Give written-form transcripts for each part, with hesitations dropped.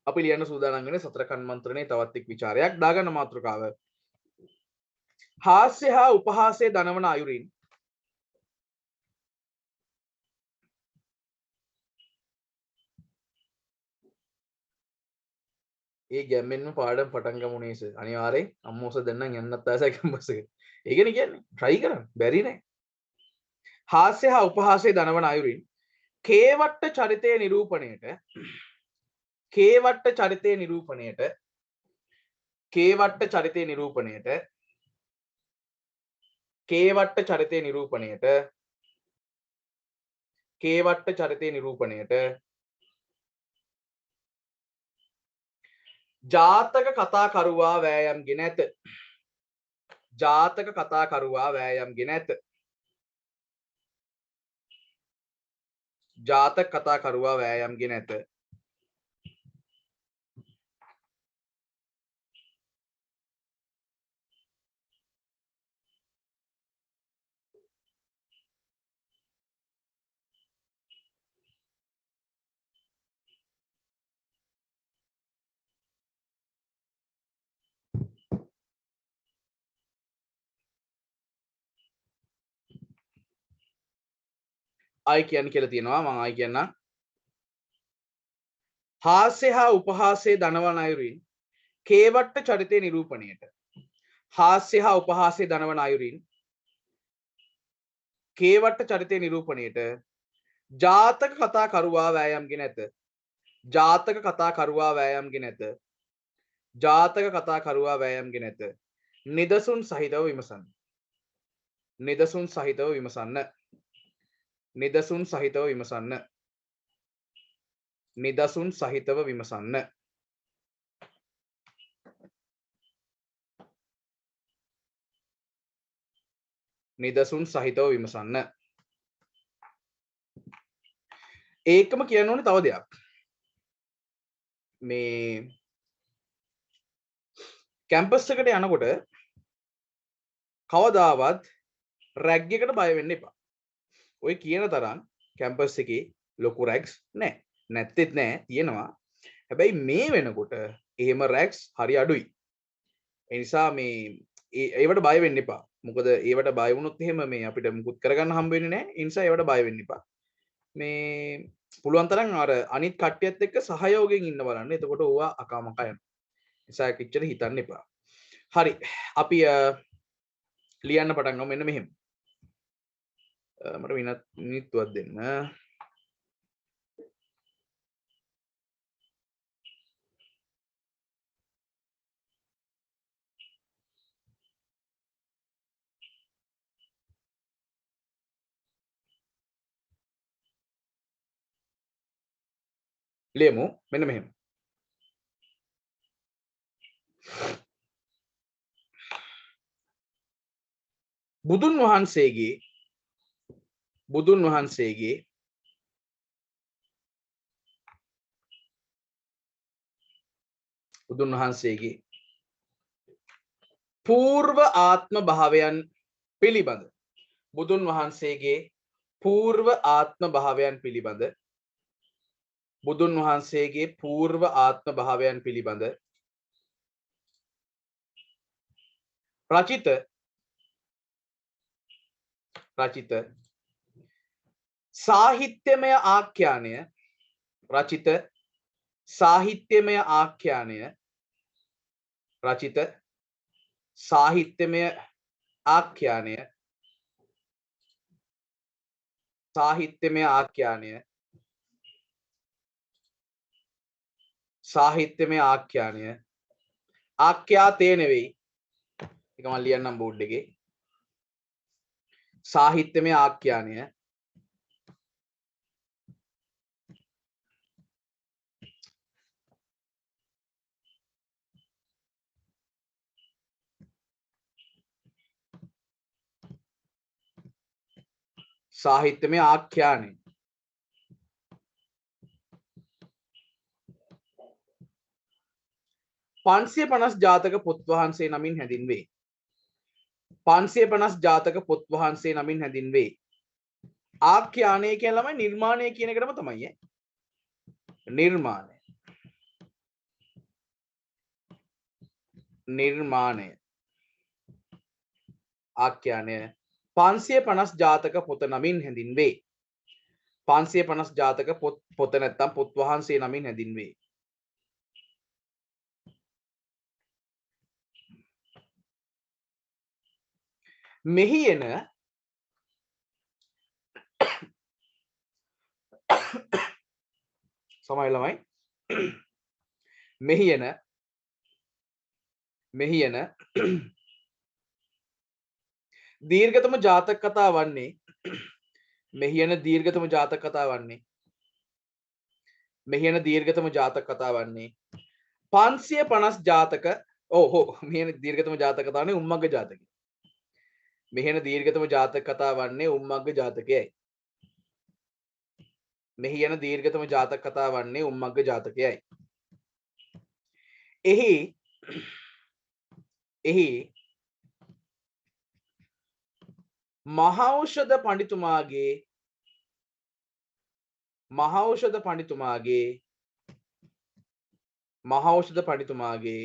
අපි ලියන්න සූදානම් වෙන්නේ සතර කන්මන්ත්‍රණයේ තවත් එක් ਵਿਚාරයක් දාගන්න මාතෘකාව. හාස්‍ය හා උපහාසයේ දනවන අයුරින් ඒ ගැම්මෙන්ම පාඩම් පටන් ගමු නේස. අනිවාර්යෙන් අම්මෝස දෙන්නම් යන්නත් ආසයි කැම්පස් එකට. ඒකනේ කියන්නේ. try කරන්න. බැරි නෑ. හාස්‍ය හා උපහාසයේ දනවන අයුරින් කේවට්ට චරිතයේ නිරූපණයට කේවට්ට චරිතයේ නිරූපණයට කේවට්ට චරිතයේ නිරූපණයට කේවට්ට චරිතයේ නිරූපණයට කේවට්ට චරිතයේ නිරූපණයට ජාතක කතා කරුවා වෑයම්ගෙන ඇත. ජාතක කතා කරුවා වෑයම්ගෙන ඇත. ජාතක කතා කරුවා වෑයම්ගෙන ඇත. ආයි කියන්න කියලා තියෙනවා මම ආයි කියන්න. හාස්‍ය හා උපහාසයේ දනවන අයුරින් කේවට්ට චරිතයේ නිරූපණයට හාස්‍ය හා උපහාසයේ දනවන අයුරින් කේවට්ට චරිතයේ නිරූපණයට ජාතක කතා කරුවා වෑයම්ගෙන ඇත. ජාතක කතා කරුවා වෑයම්ගෙන ඇත. ජාතක කතා කරුවා වෑයම්ගෙන ඇත. නිදසුන් සහිතව විමසන්න. නිදසුන් සහිතව විමසන්න. නිදසුන් සහිතව විමසන්න. නිදසුන් සහිතව විමසන්න. නිදසුන් සහිතව විමසන්න. ඒකම කියන්න ඕනේ තව දෙයක්. මේ කැම්පස් එකට යනකොට කවදාවත් රැග් එකට බය වෙන්න එපා. ඔය කියන තරම් කැම්පස් එකේ ලොකු රැග්ස් නැහැ. නැත්තේත් නැහැ, තියෙනවා. හැබැයි මේ වෙනකොට එහෙම රැග්ස් හරි අඩුයි. ඒ නිසා මේ ඒවට බය වෙන්න එපා. මොකද ඒවට බය වුණොත් එහෙම මේ අපිට මුකුත් කරගන්න හම්බ වෙන්නේ නැහැ. ඒ නිසා ඒවට බය වෙන්න එපා. මේ පුළුවන් තරම් අර අනිත් කට්ටියත් එක්ක සහයෝගයෙන් ඉන්න බලන්න. එතකොට ඕවා අකාමක යනවා. නිසා කිච්චර හිතන්න එපා. හරි. අපි ලියන්න පටන් ගමු මෙන්න මෙහෙම. මට මිනිත්තුවක් දෙන්න. ලියමු මෙන්න මෙහෙම. බුදුන් වහන්සේගේ పూర్ව ආත්ම භාවයන් පිළිබඳ බුදුන් වහන්සේගේ పూర్ව ආත්ම භාවයන් පිළිබඳ බුදුන් වහන්සේගේ పూర్ව ආත්ම භාවයන් පිළිබඳ රචිත සාහිත්‍යමය ආඛ්‍යානය රචිත සාහිත්‍යමය ආඛ්‍යානය රචිත සාහිත්‍යමය ආඛ්‍යානය සාහිත්‍යමය ආඛ්‍යානය සාහිත්‍යමය ආඛ්‍යානය ආඛ්‍යාතේ නෙවෙයි. ඒක මම ලියන්නම් බෝඩ් එකේ. සාහිත්‍යමය ආඛ්‍යානය සාහිත්‍යමය ආඛ්‍යානය 550 ජාතක පොත් වහන්සේ නමින් හැඳින්වේ. 550 ජාතක පොත් වහන්සේ නමින් හැඳින්වේ. ආඛ්‍යානය කියන ළමයි නිර්මාණය කියන එකටම තමයි නිර්මාණය. නිර්මාණය ආඛ්‍යානය 550 ජාතක පොත නමින් හැඳින්වේ. 550 ජාතක පොත නැත්තම් පොත් වහන්සේ නමින් හැඳින්වේ. මෙහි එන සමහර ළමයි මෙහි එන දීර්ඝතම ජාතක කතා වන්නේ මෙහි එන දීර්ඝතම ජාතක කතා වන්නේ 550 ජාතක මෙහි එන දීර්ඝතම ජාතක කතා වන්නේ උම්මග්ග ජාතකය. මෙහි එන දීර්ඝතම ජාතක කතා වන්නේ උම්මග්ග ජාතකයයි. මෙහි එන දීර්ඝතම ජාතක කතා වන්නේ උම්මග්ග ජාතකයයි. එහි මහෞෂධ පඬිතුමාගේ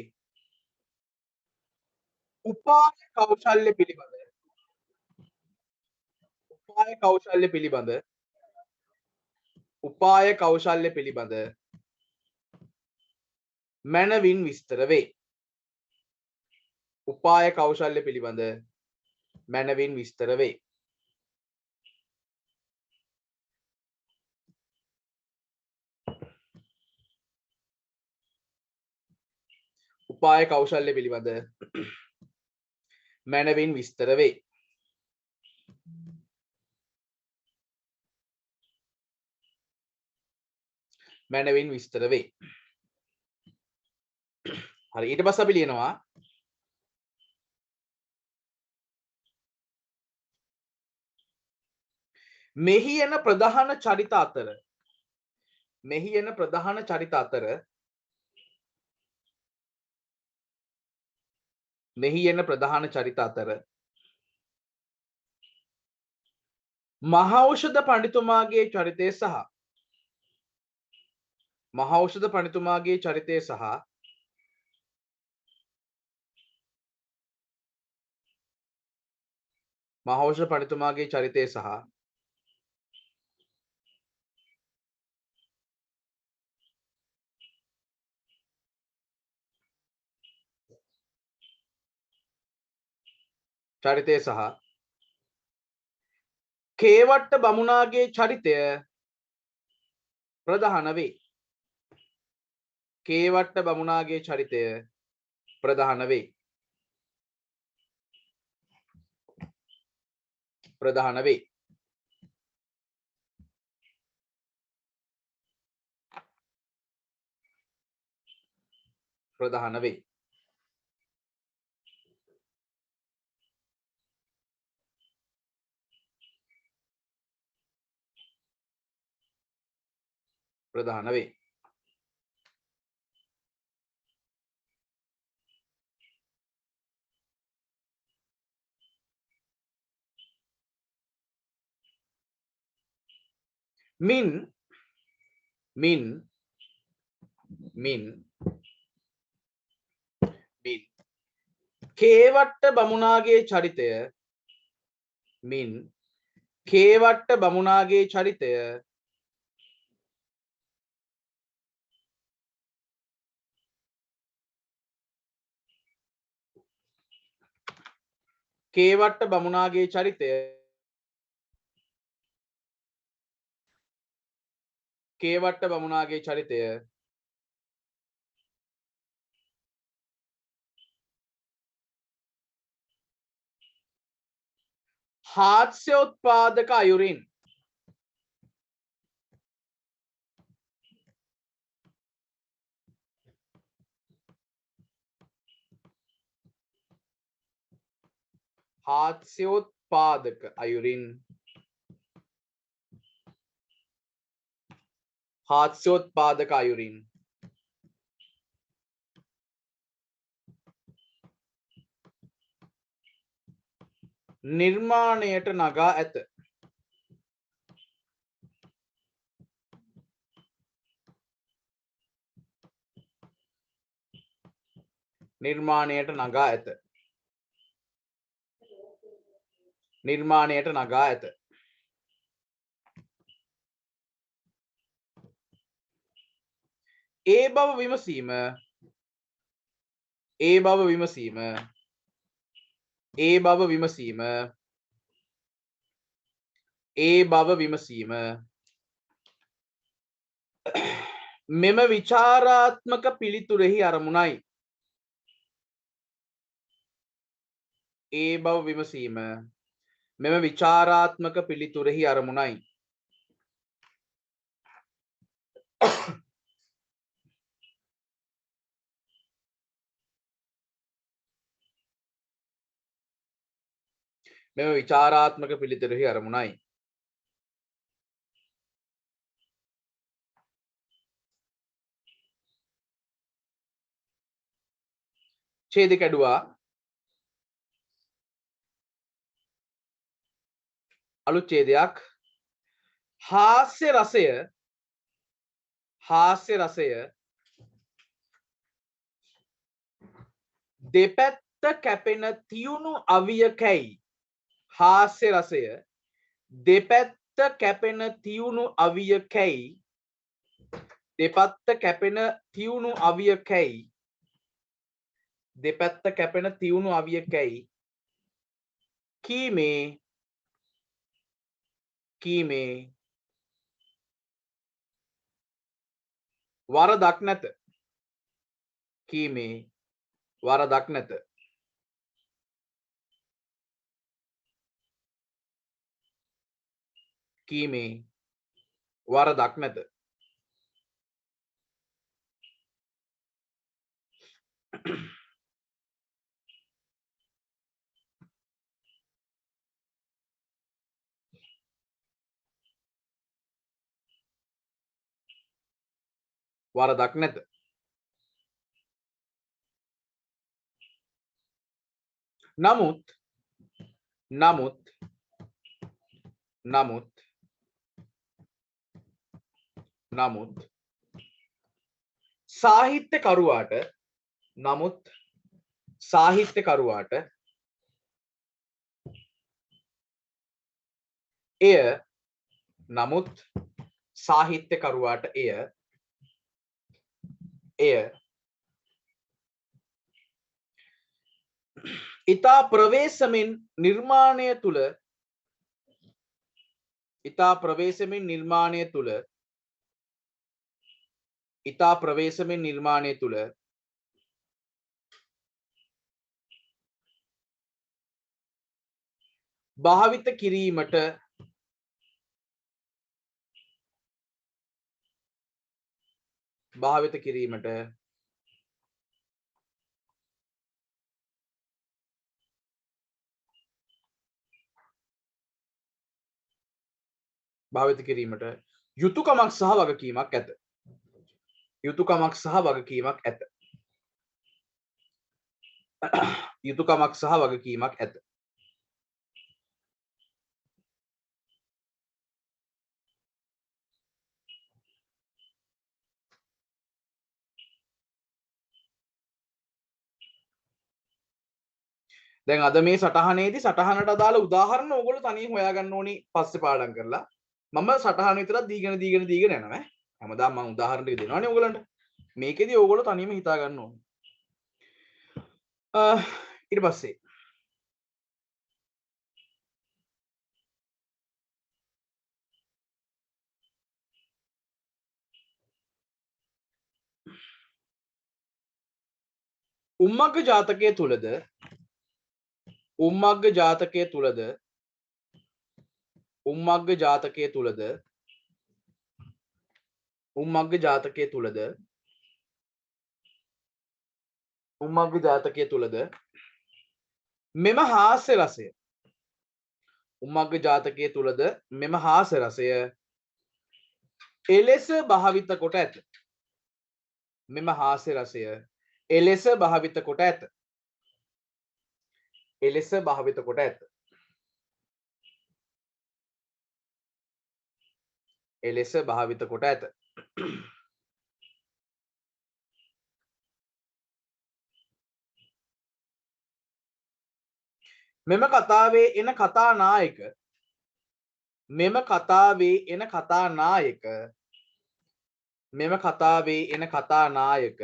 උපාය කෞශල්‍ය පිළිබඳ මැනවින් විස්තර වේ. උපාය කෞශල්‍ය පිළිබඳ මැනවින් විස්තර වේ. උපාය කෞශල්‍ය පිළිබඳ මැනවින් විස්තර වේ. මැනවින් විස්තර වේ. හරි, ඊට පස්සේ අපි ලියනවා මෙහි එන ප්‍රධාන චරිත අතර මහෞෂධ පඬිතුමාගේ චරිතය සහ කේවට්ට බමුණාගේ චරිතය ප්‍රධාන වේ. මින් කේවට්ට බමුණාගේ චරිතය හාස්‍යෝත්පාදක අයුරින් නිර්මාණයට නගා ඇත. නිර්මාණයට නගා ඇත. නිර්මාණයට නගා ඇත. ඒ බව විමසීම. ඒ බව විමසීම. ඒ බව විමසීම. ඒ බව විමසීම. මෙම විචාරාත්මක පිළිතුරෙහි අරමුණයි. ඒ බව විමසීම. මෙම විචාරාත්මක පිළිතුරෙහි අරමුණයි. මෙම විචාරාත්මක පිළිතුරෙහි අරමුණයි. ඡේද කැඩුවා. අලුත් ඡේදයක්. හාස්‍ය රසය දෙපැත්ත කැපෙන තියුණු අවියකැයි. හාස්‍ය රසය දෙපැත්ත කැපෙන තියුණු අවියකැයි. දෙපැත්ත කැපෙන තියුණු අවියකැයි. දෙපැත්ත කැපෙන තියුණු අවියකැයි කීමේ වරදක් නැත. කීමේ වරදක් නැත. කීමේ වරදක් නැත. වරදක් නැත. නමුත් සාහිත්‍යකරුවාට එය ඉතා ප්‍රවේශමෙන් නිර්මාණය තුළ භාවිත කිරීමට යුතුකමක් සහ වගකීමක් ඇත. යුතුකමක් සහ වගකීමක් ඇත. යුතුකමක් සහ වගකීමක් ඇත. දැන් අද මේ සටහනේදී සටහනට අදාළ උදාහරණ ඕගොල්ලෝ තනියෙන් හොයාගන්න ඕනි පස්සේ පාඩම් කරලා. මම සටහන විතරක් දීගෙන යනවා. හැමදාම මම උදාහරණ ටික දෙනවනේ ඕගොල්ලන්ට. මේකෙදි ඕගොල්ලෝ තනියම හිතා ගන්න ඕනේ. ඊට පස්සේ උම්මග්ග ජාතකයේ තුලද මෙම හාස්‍ය රසය එලෙස භාවිත කොට ඇත. මෙම හාස්‍ය රසය එලෙස භාවිත කොට ඇත. මෙම කතාවේ එන කතානායක මෙම කතාවේ එන කතානායක මෙම කතාවේ එන කතානායක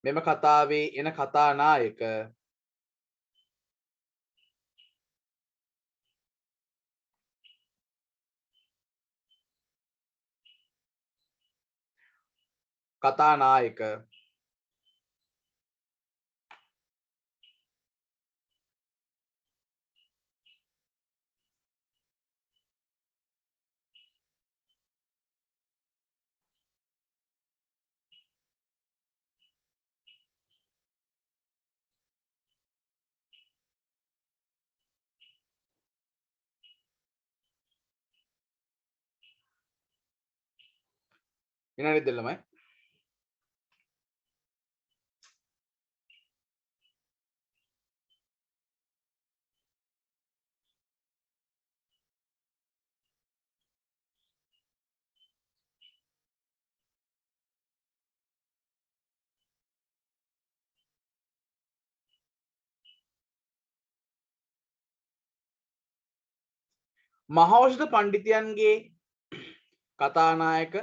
මෙම කතාවේ එන කතානායක කතානායක විනාඩි දෙල්ලමයි මහෞෂධ පණ්ඩිතයන්ගේ කතානායක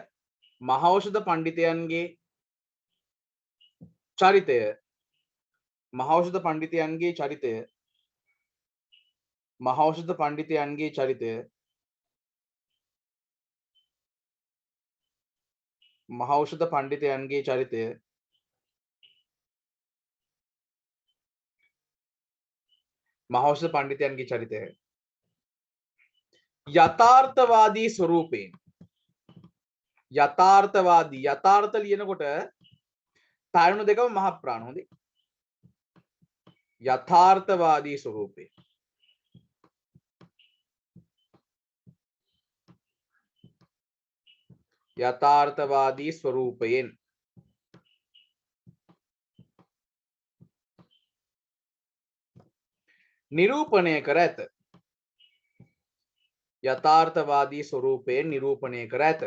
මහෞෂධ පණ්ඩිතයන්ගේ චරිතය මහෞෂධ පණ්ඩිතයන්ගේ චරිතය මහෞෂධ පණ්ඩිතයන්ගේ චරිතය මහෞෂධ පණ්ඩිතයන්ගේ චරිතය මහෞෂධ පණ්ඩිතයන්ගේ චරිතය යථාර්ථවාදී ස්වරූපයෙන් යථාර්ථවාදී යථාර්ථ ලියනකොට තාරුණු දෙකම මහ ප්‍රාණ හොඳයි යථාර්ථවාදී ස්වරූපේ යථාර්ථවාදී ස්වරූපයෙන් නිරූපණය කර ඇත යථාර්ථවාදී ස්වරූපයෙන් නිරූපණය කර ඇත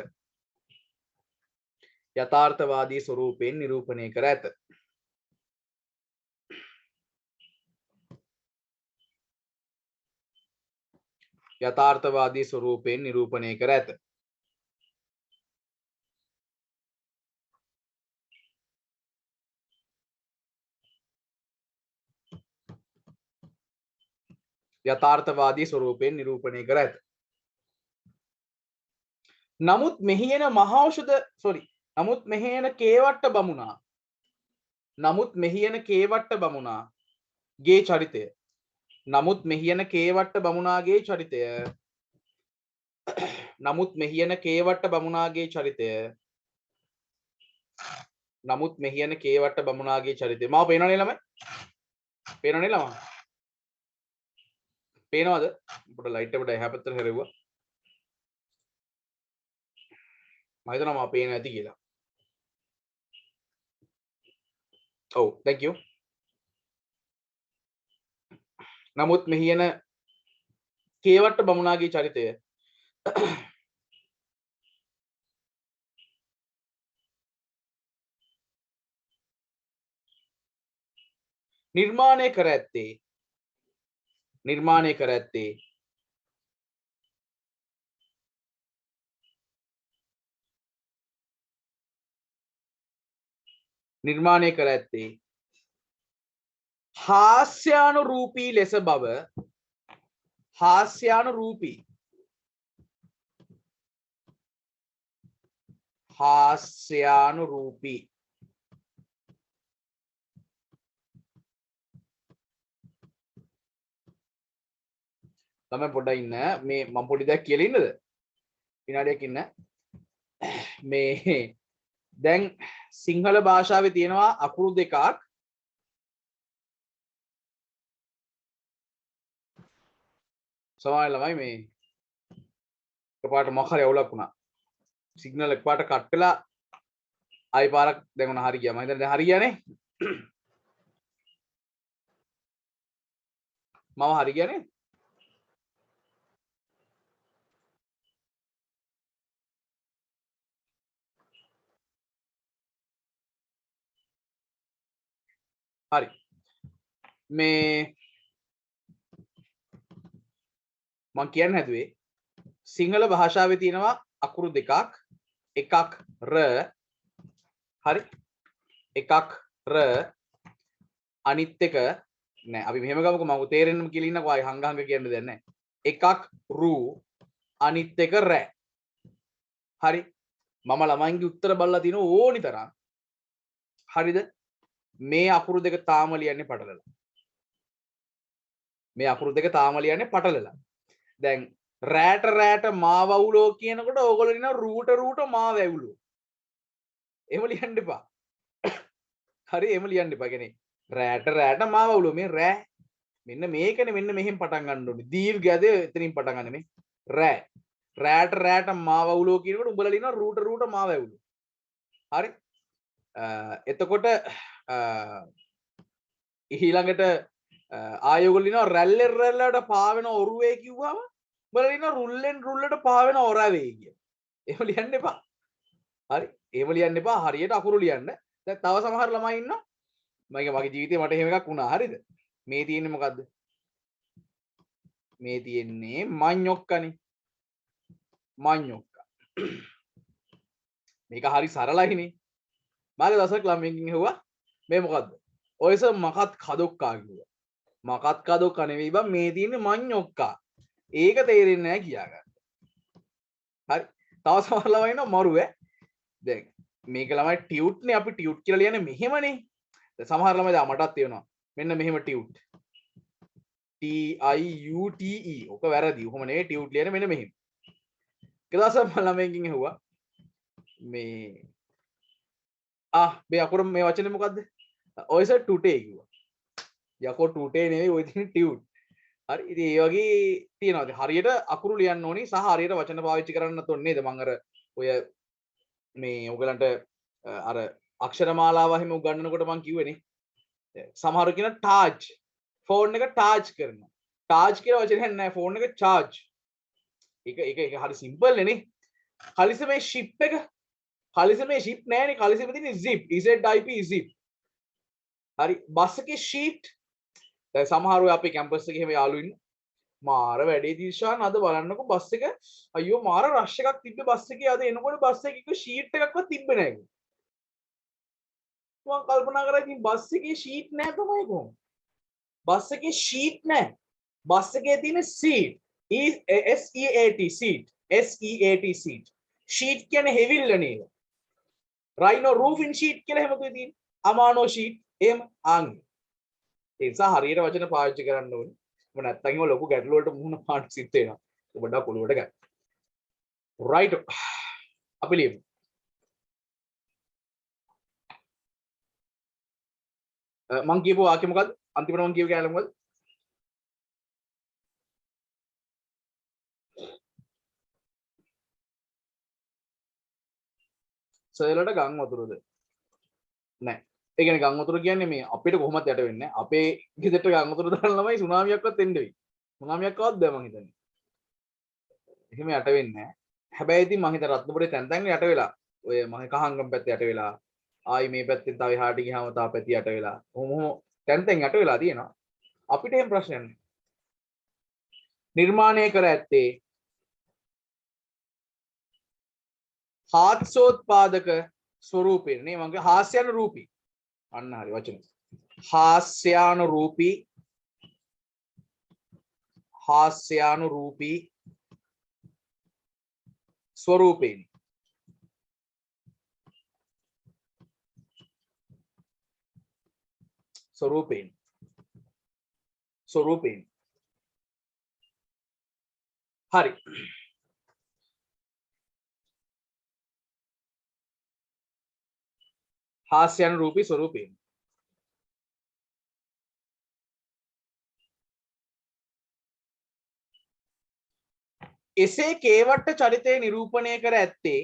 යථාර්ථවාදී ස්වරූපයෙන් නිරූපණය කර ඇත යථාර්ථවාදී ස්වරූපයෙන් නිරූපණය කර ඇත යථාර්ථවාදී ස්වරූපයෙන් නිරූපණය කර ඇත නමුත් මෙහි එන මහෞෂධ නමුත් මෙහි එන කේවට්ට බමුණා නමුත් මෙහි එන කේවට්ට බමුණා ගේ චරිතය නමුත් මෙහි එන කේවට්ට බමුණාගේ චරිතය නමුත් මෙහි එන කේවට්ට බමුණාගේ චරිතය නමුත් මෙහි එන කේවට්ට බමුණාගේ චරිතය මාව පේනවනේ ළමයි පේනවනේ ළමයි පේනවද පොඩ ලයිට් එක පොඩ එහා පැත්තට හැරෙව්වා මම හිතනවා මාව පේන්නේ නැති කියලා ඔව් thank you නමුත් මෙහි එන කේවට්ට බමුණාගේ චරිතය නිර්මාණය කර ඇත්තේ නිර්මාණය කර ඇත්තේ නිර්මාණය කර ඇත්තේ හාස්‍යානුරූපී ලෙස බව හාස්‍යානුරූපී හාස්‍යානුරූපී තමයි පොඩ්ඩක් ඉන්න මේ මම පොඩි දෙයක් කියලා ඉන්නද විනාඩියක් ඉන්න මේ දැන් සිංහල භාෂාවේ තියෙනවා අකුරු දෙකක් සමහර ළමයි මේ එකපාරට මොකක් හරි අවුලක් වුණා සිග්නල් එකපාරට කට් වෙලා ආයි පාරක් දැන් උන හරි ගියා මම හිතන්නේ දැන් හරි ගියානේ මම හරි ගියානේ හරි මේ මම කියන්න හැදුවේ සිංහල භාෂාවේ තියෙනවා අකුරු දෙකක් එකක් ර හරි එකක් ර අනිත් එක නෑ අපි මෙහෙම ගමුකෝ මම තේරෙන්නම කියලා ඉන්නකෝ ආයි හංග හංග කියන්න දෙයක් නෑ එකක් රු අනිත් එක රෑ හරි මම ළමයින්ගේ උත්තර බලලා තිනෝ ඕනි තරම් හරිද මේ අකුරු දෙක තාම ලියන්නේ පටලලා මේ අකුරු දෙක තාම ලියන්නේ පටලලා දැන් රෑට මාවවුලෝ කියනකොට ඕගොල්ලෝ කියනවා රූට මාවැවුලෝ එහෙම ලියන්න එපා හරි එහෙම ලියන්න එපා කියන්නේ රෑට මාවවුලෝ මේ රෑ මෙන්න මේකනේ මෙන්න මෙහෙන් පටන් ගන්න ඕනේ දීර්ඝයද එතනින් පටන් ගන්න මේ රෑට මාවවුලෝ කියනකොට උඹලා ලියනවා රූට මාවැවුලෝ හරි එතකොට ඊළඟට ආයෝගොල්ලෝ ලියනවා රැල්ලට පාවෙන ඔරුවේ කිව්වම උඹලා ලියනවා රුල්ලට පාවෙන ඔරාවේ කිය. එහෙම ලියන්න එපා. හරි. එහෙම ලියන්න එපා. හරියට අකුරු ලියන්න. දැන් තව සමහර ළමයි ඉන්නවා. මගේ ජීවිතේ මට එහෙම එකක් වුණා. හරිද? මේ තියෙන්නේ මොකද්ද? මේ තියෙන්නේ මඤ්ඤොක්කනේ. මඤ්ඤොක්ක. මේක හරි සරලයිනේ. මාගේ දවසක් ළමයින්ගෙන් ඇහුවා මේ මොකද්ද? ඔයස මකත් කදොක්කා කිව්වා. මකත් කදොක්කා නෙවෙයි බං මේ තියෙන්නේ මඤ්ඤොක්කා. ඒක තේරෙන්නේ නැහැ කියාගන්න. හරි. තව සමහර ළමයි ඉන්නවා මරු ඈ. දැන් මේක ළමයි ටියුට් නේ අපි ටියුට් කියලා ලියන්නේ මෙහෙමනේ. දැන් සමහර ළමයි දැන් මටත් තේරෙනවා. මෙන්න මෙහෙම tute. T I U T E. ඔක වැරදි. ඔහොම නෙවෙයි ටියුට් ලියන්නේ මෙන්න මෙහෙම. ඒක දවසක් මම ළමයින්ගෙන් ඇහුවා මේ මේ අකුර මේ වචනේ මොකද්ද? ඔයස ටුටේ කිව්වා. යකෝ ටුටේ නෙවෙයි ඔය තියෙන ටියුට්. හරි ඉතින් ඒ වගේ තියෙනවා. හරියට අකුරු ලියන්න ඕනි සහ හරියට වචන පාවිච්චි කරන්නත් ඕනේ නේද? මම අර ඔය මේ ඔයගලන්ට අර අක්ෂරමාලාව හිම උගන්වනකොට මම කිව්වනේ. සමහරව කියන ටාච් ෆෝන් එක ටාච් කරනවා. ටාච් කියලා වචනයක් නැහැ. ෆෝන් එක charge. ඒක හරි සිම්පල් නේ. කලිසමේ ෂිප් එක කලිසමේ ෂිප් නෑනේ. කලිසමේ තියෙන්නේ zip. ZIP zip. හරි බස් එකේ ෂීට් දැන් සමහර ඔය අපේ කැම්පස් එකේ එහෙම යාළුවෝ ඉන්න මාර වැඩේ දිශාන් අද බලන්නකො බස් එක අයියෝ මාර රෂ් එකක් තිබ්බේ බස් එකේ අද එනකොට බස් එකේ ෂීට් එකක්වත් තිබ්බේ නැහැ මම කල්පනා කරා ඉතින් බස් එකේ ෂීට් නැහැ තමයි කොහොමද බස් එකේ ෂීට් නැහැ බස් එකේ තියෙන seat SEAT seat SEAT seat sheet කියන්නේ හෙවිල්ල නේද රයිනෝ රූෆින් ෂීට් කියලා එහෙම තියෙන්නේ අමානෝ ෂීට් එහෙම ආන්නේ ඒ නිසා හරියට වචන පාවිච්චි කරන්න ඕනේ. මොකද නැත්තම් ඒව ලොකු ගැටලු වලට මුහුණ පාන්න සිද්ධ වෙනවා. ඔබඩ පොළොවට ගන්න. right අපි ලියමු. මං කියපු වාක්‍ය මොකද්ද? අන්තිමට මං කියපු කෑල්ල මොකද්ද? සර්ලට ගම් වතුරද? නැහැ. ඒ කියන්නේ ගම් වතුර කියන්නේ මේ අපිට කොහොමද යට වෙන්නේ අපේ ගෙදරට ගම් වතුර දාන ළමයි සුනාමියක්වත් එන්න වෙයි සුනාමියක්වත් බෑ මං හිතන්නේ එහෙම යට වෙන්නේ නැහැ හැබැයි ඉතින් මං හිතන රත්නපුරේ තැන් තැන් යට වෙලා ඔය මම කහංගම් පැත්තේ යට වෙලා ආයි මේ පැත්තෙන් තව එහාට ගියාම තා පැති යට වෙලා කොහොම තැන් තැන් යට වෙලා තියෙනවා අපිට එහෙම ප්‍රශ්නයක් නැහැ නිර්මාණය කර ඇත්තේ හාස්‍යෝත්පාදක ස්වරූපයෙන් නේ මං හාස්‍යානුරූපී අන්න හරි වචන हास्यानुरूपी स्वरूपेण हरि हास्यानुरूपी स्वरूपेण එසේ කේවට්ට චරිතය නිරූපණය කර ඇත්තේ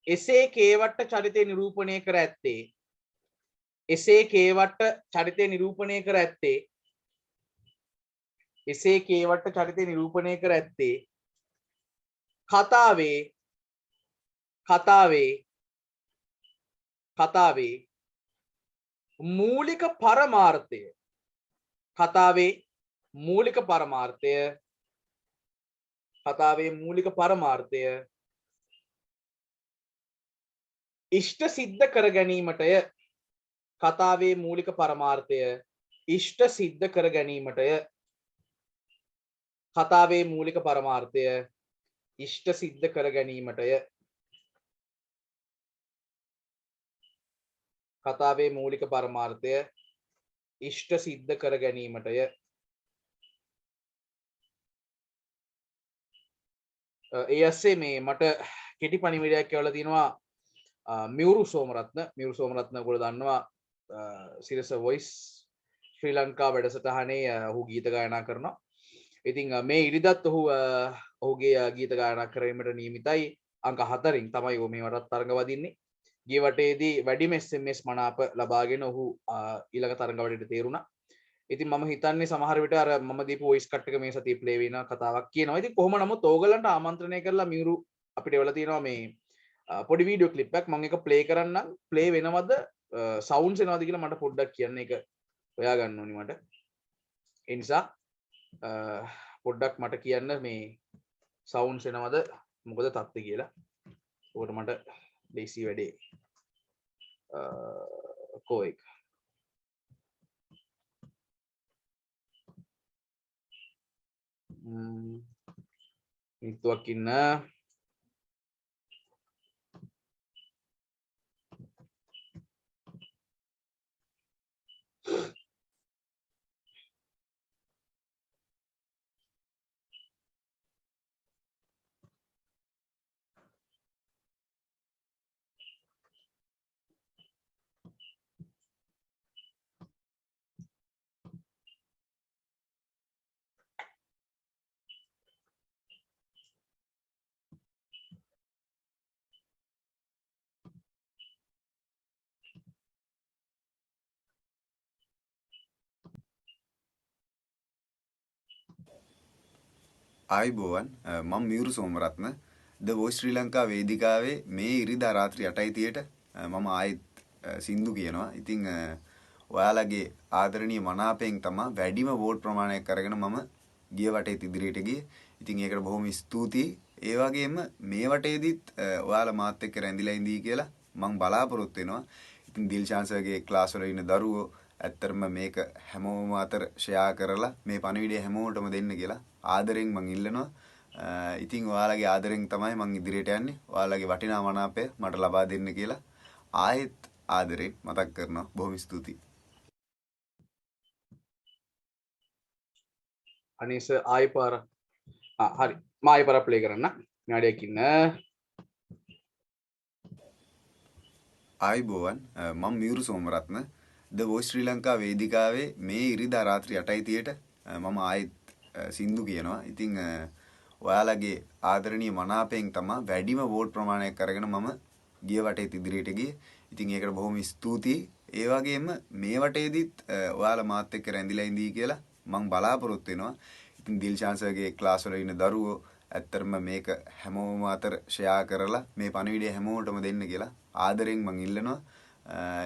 එසේ කේවට්ට චරිතය නිරූපණය කර ඇත්තේ එසේ කේවට්ට චරිතය නිරූපණය කර ඇත්තේ එසේ කේවට්ට චරිතය නිරූපණය කර ඇත්තේ කතාවේ මූලික පරමාර්ථය කතාවේ මූලික පරමාර්ථය ඉෂ්ට සිද්ධ කර ගැනීමටය. කතාවේ මූලික පරමාර්ථය ඉෂ්ට සිද්ධ කර ගැනීමටය. කතාවේ මූලික පරමාර්ථය ඉෂ්ට සිද්ධ කර ගැනීමටය. කතාවේ මූලික පරමාර්ථය ඉෂ්ට සිද්ධ කර ගැනීමටය. ඒ ඇස්සේ මේ මට කෙටි පණිවිඩයක් කියවලා තිනවා මියුරු සෝමරත්න ඔයගොල්ලෝ දන්නවා සිරස වොයිස් ශ්‍රී ලංකා වැඩසටහනේ ඔහු ගීත ගායනා කරනවා. ඉතින් මේ ඉරිදත් ඔහුගේ ගීත ගායනා කිරීමට නියමිතයි. අංක 4න් තමයි ඔහු මේවටත් තරඟ වදින්නේ. ගිය වටේදී වැඩිම SMS මනාප ලබාගෙන ඔහු ඊළඟ තරඟ වටේට තේරුණා. ඉතින් මම හිතන්නේ සමහර විට අර මම දීපු වොයිස් කට් එක මේ සතියේ ප්ලේ වෙන කතාවක් කියනවා. ඉතින් කොහොම නමුත් ඕගලන්ට ආමන්ත්‍රණය කරලා මියුරු අපිට එවලා තියෙනවා මේ පොඩි වීඩියෝ ක්ලිප් එකක්. මම ඒක ප්ලේ කරන්නම්. ප්ලේ වෙනවද සවුන්ඩ්ස් එනවද කියලා මට පොඩ්ඩක් කියන්න. ඒක හොයා ගන්න ඕනි මට. ඒ නිසා පොඩ්ඩක් මට කියන්න මේ සවුන්ඩ්ස් එනවද මොකද තත්ත්වය කියලා. ඔකට මට ලේසි වැඩේ. කොයික් මිනිත්තුවක් ඉන්න. ආයිබෝවන් මම මියුරු සෝමරත්න ද වොයිස් ශ්‍රී ලංකා වේදිකාවේ මේ ඉරිදා රාත්‍රී 8:30ට මම ආයෙත් සින්දු කියනවා. ඉතින් ඔයාලගේ ආදරණීය මනාපයෙන් තමයි වැඩිම වෝට් ප්‍රමාණයක් අරගෙන මම ගිය වටේ ඉදිරියට ගියේ. ඉතින් ඒකට බොහොම ස්තුතියි. ඒ වගේම මේ වටේදීත් ඔයාලා මාත් එක්ක රැඳිලා ඉඳී කියලා මම බලාපොරොත්තු වෙනවා. ඉතින් දිල්ෂාන් සර්ගේ ක්ලාස් වල ඉන්න දරුවෝ ඇත්තටම මේක හැමෝම අතර ෂෙයා කරලා මේ පණිවිඩය හැමෝටම දෙන්න කියලා ආදරෙන් මං ඉල්ලනවා. ඉතින් ඔයාලගේ ආදරෙන් තමයි මං ඉදිරියට යන්නේ. ඔයාලගේ වටිනා මනාපය මට ලබා දෙන්න කියලා ආයෙත් ආදරෙන් මතක් කරනවා. බොහොම ස්තුතියි. අනිස ආයිපාර හරි මම ආයිපාර ප්ලේ කරන්න. නාඩයක් ඉන්න. ආයිබෝවන් මම මියුරු සෝමරත්න ද වොයිස් ශ්‍රී ලංකා වේදිකාවේ මේ ඉරිදා රාත්‍රී 8:30ට මම ආයෙත් සින්දු කියනවා. ඉතින් ඔයාලගේ ආදරණීය මනාපයෙන් තමයි වැඩිම වෝට් ප්‍රමාණයක් අරගෙන මම ගිය වටේ ඉදිරියට ගියේ. ඉතින් ඒකට බොහොම ස්තුතියි. ඒ වගේම මේ වටේදීත් ඔයාලා මාත් එක්ක රැඳිලා ඉඳී කියලා මම බලාපොරොත්තු වෙනවා. ඉතින් දිල්ෂාන් සර්ගේ ක්ලාස් වල ඉන්න දරුවෝ ඇත්තටම මේක හැමෝම අතර ෂෙයා කරලා මේ පණිවිඩය හැමෝටම දෙන්න කියලා ආදරෙන් මං ඉල්ලනවා.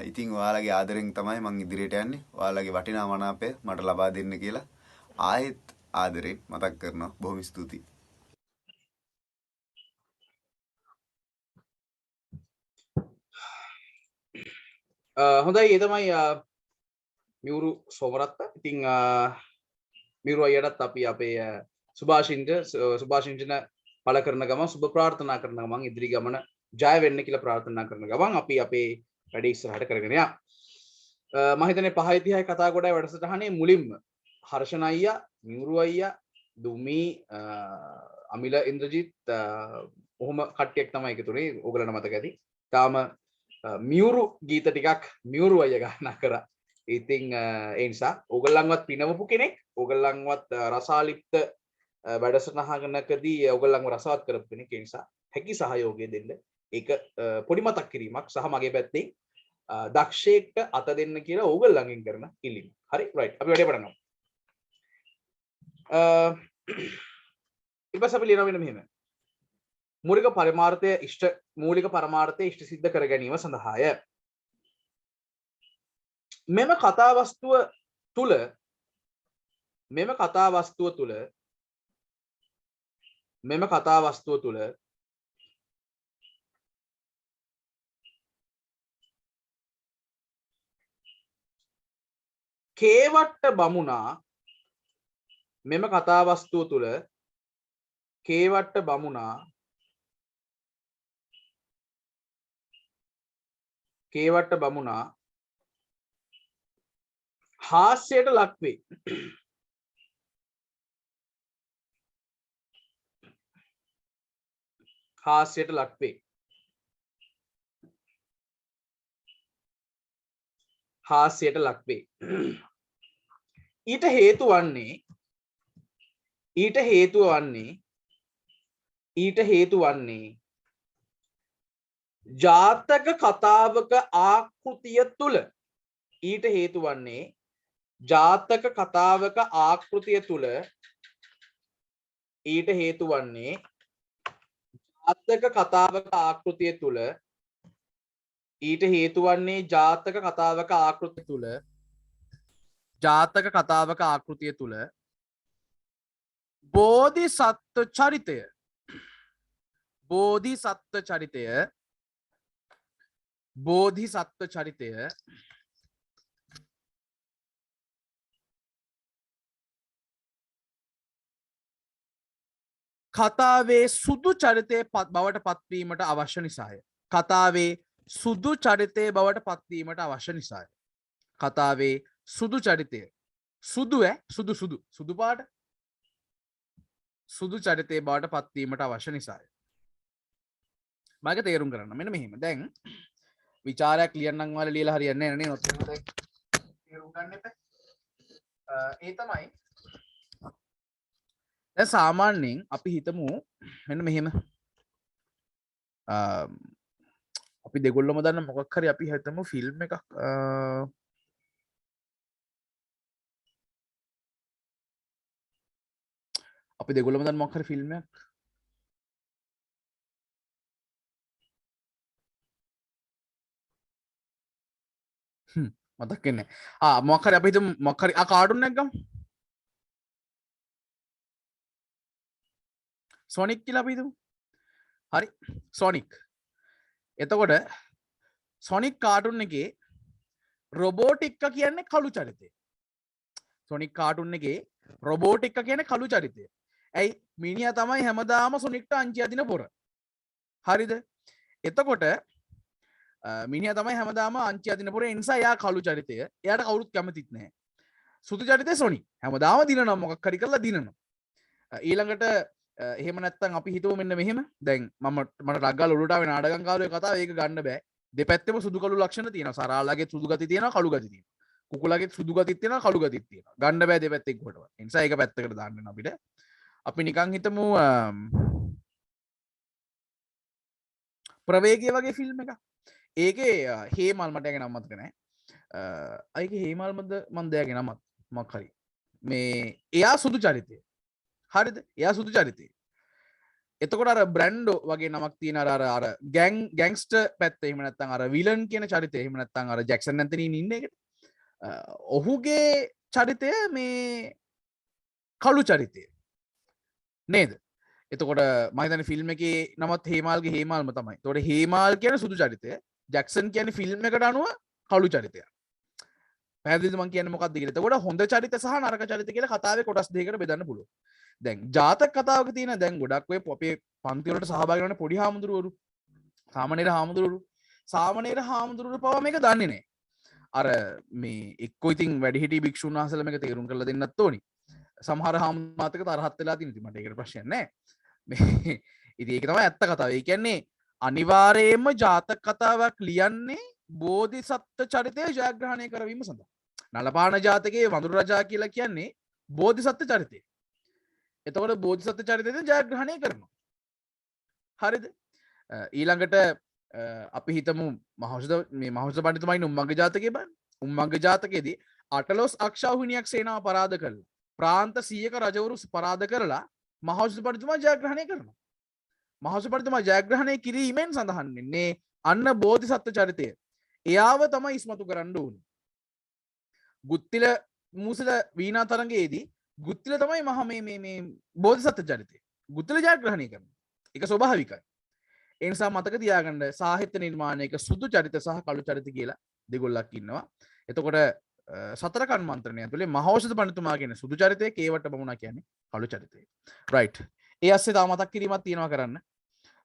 ඉතින් ඔයාලගේ ආදරෙන් තමයි මං ඉදිරියට යන්නේ. ඔයාලගේ වටිනා මනාපය මට ලබා දෙන්න කියලා ආයෙත් ආදරෙන් මතක් කරනවා. බොහොම ස්තුතියි. හොඳයි ඒ තමයි මියුරු සෝමරත්න. ඉතින් මියුරු අයියටත් අපි අපේ සුභාශිංසන පළ කරන ගමන් සුබ ප්‍රාර්ථනා කරන ගමන් ඉදිරි ගමන ජය වෙන්න කියලා ප්‍රාර්ථනා කරන ගමන් අපි අපේ වැඩේ ඉස්සරහට කරගෙන යමු. මම හිතන්නේ 5:30යි කතා ගොඩයි වැඩසටහනේ මුලින්ම හර්ෂණ අයියා, මියුරු අයියා, දුමි, අමිල ඉන්ද්‍රජිත් ඔහොම කට්ටියක් තමයි එකතුනේ. ඕගලන්ට මතක ඇති. තාම මියුරු ගීත ටිකක් මියුරු අයියා ගායනා කරා. ඉතින් ඒ නිසා ඕගලන්වත් පිනවපු කෙනෙක්, ඕගලන්වත් රසාලිප්ත වැඩසටහනකදී ඕගලන්ව රසවත් කරපු කෙනෙක්. ඒ නිසා හැකි සහයෝගය දෙන්න. ඒක පොඩි මතක් කිරීමක් සහ මගේ පැත්තෙන් දක්ෂයෙක්ට අත දෙන්න කියලා ඕගලන්ගෙන් කරන ඉල්ලීම. හරි රයිට් අපි වැඩේ පටන් ගමු. ඊපස් අපි ලියනවා මෙන්න මෙහෙම. මූලික පරමාර්ථය ඉෂ්ට සිද්ධ කර ගැනීම සඳහාය. මෙම කතා වස්තුව තුල මෙම කතා වස්තුව තුළ කේවට්ට බමුණා මෙම කතා වස්තුව තුළ කේවට්ට බමුණා හාස්‍යයට ලක්වේ. හාස්‍යයට ලක්වේ. හාස්‍යයට ලක්වේ. ඊට හේතු වන්නේ ජාතක කතාවක ආකෘතිය තුල ඊට හේතු වන්නේ ජාතක කතාවක ආකෘතිය තුල ඊට හේතු වන්නේ ජාතක කතාවක ආකෘතිය තුල ඊට හේතු වන්නේ ජාතක කතාවක ආකෘතිය තුල ජාතක කතාවක ආකෘතිය තුල බෝධිසත්ව චරිතය කතාවේ සුදු චරිතය බවට පත්වීමට අවශ්‍ය නිසාය. කතාවේ සුදු චරිතය බවට පත්වීමට අවශ්‍ය නිසාය. කතාවේ සුදු චරිතය සුදු පාට සුදු චරිතය බවට පත්වීමට අවශ්‍ය නිසාය. මම තේරුම් කරන්න මෙන්න මෙහෙම. දැන් විචාරයක් ලියන්නම් වල ලියලා හරියන්නේ නැහැ නේ. ඔතන දැන් තේරුම් ගන්න එපා. ඒ තමයි දැන් සාමාන්‍යයෙන් අපි හිතමු මෙන්න මෙහෙම. අපි දෙගොල්ලම දන්න මොකක් හරි අපි හිතමු ෆිල්ම් එකක් අපි දෙගොල්ලම දන්න මොකක් හරි ෆිල්ම් එකක් මතක් වෙන්නේ. මොකක් හරි අපි හිතමු මොකක් හරි කාටුන් එකක් ගමු. සොනික් කියලා අපි හිතමු. හරි සොනික්. එතකොට සොනික් කාටුන් එකේ රොබෝටික්ක කියන්නේ කළු චරිතය. සොනික් කාටුන් එකේ රොබෝටික්ක කියන්නේ කළු චරිතය. ඇයි මිනිහා තමයි හැමදාම සොනික්ට අංචි අදින පොර. හරිද? එතකොට මිනිහා තමයි හැමදාම අංචි අදින පොර. ඒ නිසා එයා කළු චරිතය. එයාට කවුරුත් කැමතිත් නැහැ. සුදු චරිතය සොනික්. හැමදාම දිනනවා මොකක් හරි කරලා දිනනවා. ඊළඟට එහෙම නැත්තම් අපි හිතුව මෙන්න මෙහෙම. දැන් මට රග්ගල් උඩට ආවේ නාටකංකාරයෝ කතාව ඒක ගන්න බෑ. දෙපැත්තෙම සුදු කළු ලක්ෂණ තියෙනවා. සරාලාගේ සුදු ගති තියෙනවා, කළු ගති තියෙනවා. කුකුලාගේ සුදු ගතිත් තියෙනවා, කළු ගතිත් තියෙනවා. ගන්න බෑ දෙපැත්තෙන් කොටවත්. ඒ නිසා ඒක පැත්තකට දාන්න වෙනවා අපිට. අපි නිකන් හිතමු ප්‍රවේගය වගේ ෆිල්ම් එකක්. ඒකේ හේමල් මට ඒක නම මතක නැහැ. අයිගේ හේමල්මද මන් දෙයාගේ නමත් මොකක් හරි. මේ එයා සුදු චරිතය. හරිද? එයා සුදු චරිතය. එතකොට අර බ්‍රැන්ඩෝ වගේ නමක් තියෙන අර ගෑන්ග්ස්ටර් පැත්ත එහෙම නැත්නම් අර විලන් කියන චරිතය එහෙම නැත්නම් අර ජැක්සන් ඇන්තනි ඉන්න එකට ඔහුගේ චරිතය මේ කළු චරිතය නේද? එතකොට මම හිතන්නේ ෆිල්ම් එකේ නමත් හේමාල්ගේ හේමාල්ම තමයි. එතකොට හේමාල් කියන සුදු චරිතය, ජැක්සන් කියන්නේ ෆිල්ම් එකට අනුව කළු චරිතය. පැහැදිලිද මම කියන්නේ මොකක්ද කියලා? එතකොට හොඳ චරිත සහ නරක චරිත කියලා කතාවේ කොටස් දෙකකට බෙදන්න පුළුවන්. දැන් ජාතක කතාවක තියෙන දැන් ගොඩක් ඔය අපේ පන්ති වලට සහභාගී වෙන පොඩි හාමුදුරුවරු සාමණේර හාමුදුරුවරු පවා මේක දන්නේ නැහැ. අර මේ එක්කෝ ඉතින් වැඩිහිටි භික්ෂුන් වහන්සේලා මේක තේරුම් කරලා දෙන්නත් ඕනි. සමහර හාමුදුරුවෝ තරහත් වෙලා තියෙන ඉතින් මට ඒකට ප්‍රශ්නයක් නැහැ. මේ ඉතින් ඒක තමයි ඇත්ත කතාව. ඒ කියන්නේ අනිවාර්යයෙන්ම ජාතක කතාවක් ලියන්නේ බෝධිසත්ව චරිතය ජයග්‍රහණය කරවීම සඳහා. නලපාන ජාතකයේ වඳුරු රජා කියලා කියන්නේ බෝධිසත්ව චරිතය. එතකොට බෝධිසත්ව චරිතයෙන් ජයග්‍රහණය කරනවා. හරිද? ඊළඟට අපි හිතමු මහෞෂධ පඬිතුමා ඉන්න උම්මග්ග ජාතකයේ බලන්න. උම්මග්ග ජාතකයේදී අටලොස් අක්ෂෞහිණියක් සේනාව පරාද කරලා ප්‍රාන්ත 100ක රජවරු පරාද කරලා මහෞෂධ පඬිතුමා ජයග්‍රහණය කරනවා. මහෞෂධ පඬිතුමා ජයග්‍රහණය කිරීමෙන් සඳහන් වෙන්නේ අන්න බෝධිසත්ව චරිතය. එයාව තමයි ඉස්මතු කරන්න ඕනේ. ගුත්තිල මූසල වීණා තරඟයේදී ගුත්තිල තමයි මහ මේ බෝධිසත්ව චරිතය. ගුත්තිල ජයග්‍රහණය කරනවා. ඒක ස්වභාවිකයි. ඒ නිසා මතක තියාගන්න සාහිත්‍ය නිර්මාණයක සුදු චරිත සහ කළු චරිත කියලා දෙගොල්ලක් ඉන්නවා. එතකොට සතර කර්මාන්තරණය ඇතුලේ මහෞෂධ පඬිතුමා කියන සුදු චරිතය, කේවට බමුණා කියන්නේ කළු චරිතය. රයිට්. ඒ අස්සේ තව මතක් කිරීමක් තියෙනවා කරන්න.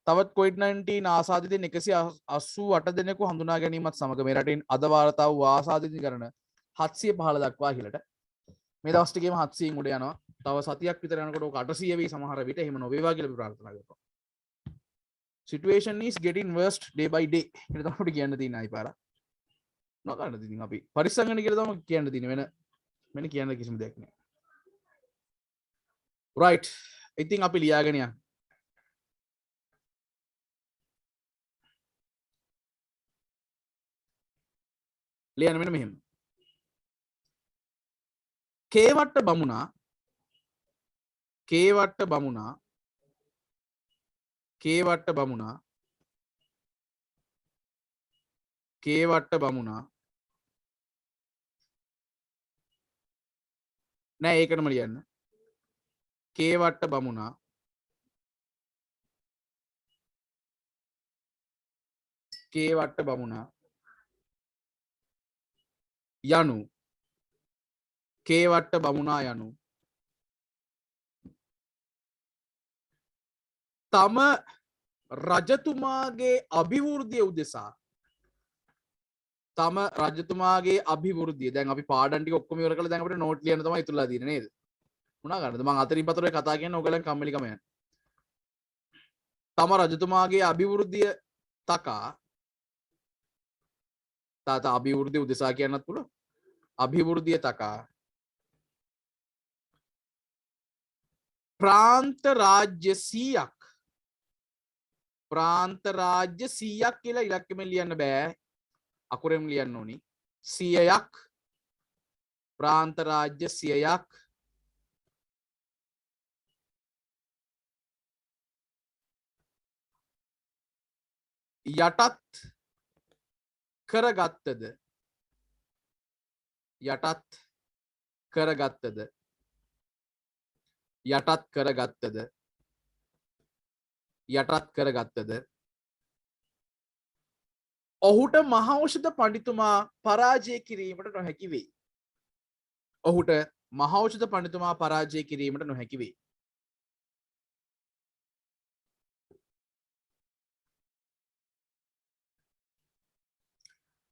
තවත් COVID-19 ආසාදිතයින් 188 දෙනෙකු හඳුනා ගැනීමත් සමග මේ රටින් අද වාර්තා වූ ආසාදිතීකරණ 715 දක්වා ඉහළට. මේ දවස් ටිකේම 700න් උඩ යනවා. තව සතියක් විතර යනකොට ඔක 800 වෙයි සමහර විට. එහෙම නොවේවා කියලා අපි ප්‍රාර්ථනා කරනවා. Situation is getting worst day by day. ඒක තමයි කියන්න තියෙන අය පාර. නොකරන්න ඉතින් අපි පරිස්සම් වෙන්න කියලා තමයි කියන්න තියෙන්නේ. වෙන කියන්න කිසිම දෙයක් නෑ. right. ඉතින් අපි ලියාගෙන යන්න. ලියන්න මෙන්න මෙහෙම. කේවට්ට බමුණා කේවට්ට බමුණා කේවට්ට බමුණා කේවට්ට බමුණා නෑ ඒකටම ලියන්න. කේවට්ට බමුණා කේවට්ට බමුණා යනු කේවට්ට බමුණා යනු තම රජතුමාගේ අභිවෘද්ධිය උදෙසා තම රජතුමාගේ අභිවෘද්ධිය දැන් අපි පාඩම් ටික ඔක්කොම ඉවර කරලා දැන් අපිට නෝට් ලියන්න තමයි ඉතුරුලා තියෙන්නේ නේද? මොනවා ගන්නද මම අතරින් පතරේ කතා කියන්නේ ඔයගලන් කම්මැලිකම යන. තම රජතුමාගේ අභිවෘද්ධිය තකා තාත අභිවෘද්ධිය උදෙසා කියන්නත් පුළුවන්. අභිවෘද්ධිය තකා ප්‍රාන්ත රාජ්‍ය 100ක් ප්‍රාන්ත රාජ්‍ය 100ක් කියලා ඉලක්කෙම ලියන්න බෑ. අකුරෙන් ලියන්න ඕනි. 100ක් ප්‍රාන්ත රාජ්‍ය 100ක් යටත් කරගත්තද යටත් කරගත්තද යටත් කරගත්තද යටත් කරගත්තද ඔහුට මහෞෂධ පඬිතුමා පරාජය කිරීමට නොහැකි වේ. ඔහුට මහෞෂධ පඬිතුමා පරාජය කිරීමට නොහැකි වේ.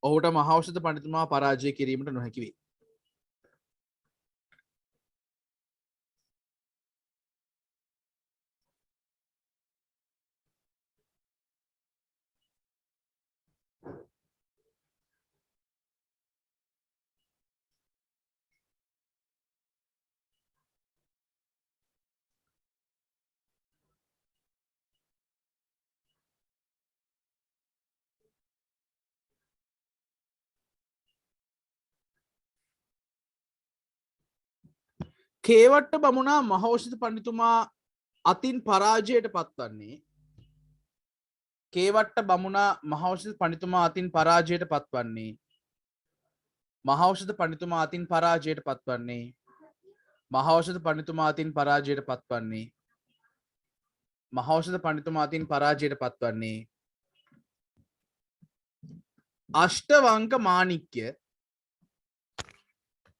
ඔහුට මහෞෂධ පඬිතුමා පරාජය කිරීමට නොහැකි වේ. කේවට්ට බමුණා මහෞෂධ පඬිතුමා අතින් පරාජයට පත්වන්නේ කේවට්ට බමුණා මහෞෂධ පඬිතුමා අතින් පරාජයට පත්වන්නේ මහෞෂධ පඬිතුමා අතින් පරාජයට පත්වන්නේ මහෞෂධ පඬිතුමා අතින් පරාජයට පත්වන්නේ මහෞෂධ පඬිතුමා අතින් පරාජයට පත්වන්නේ අෂ්ටවංක මාණික්‍ය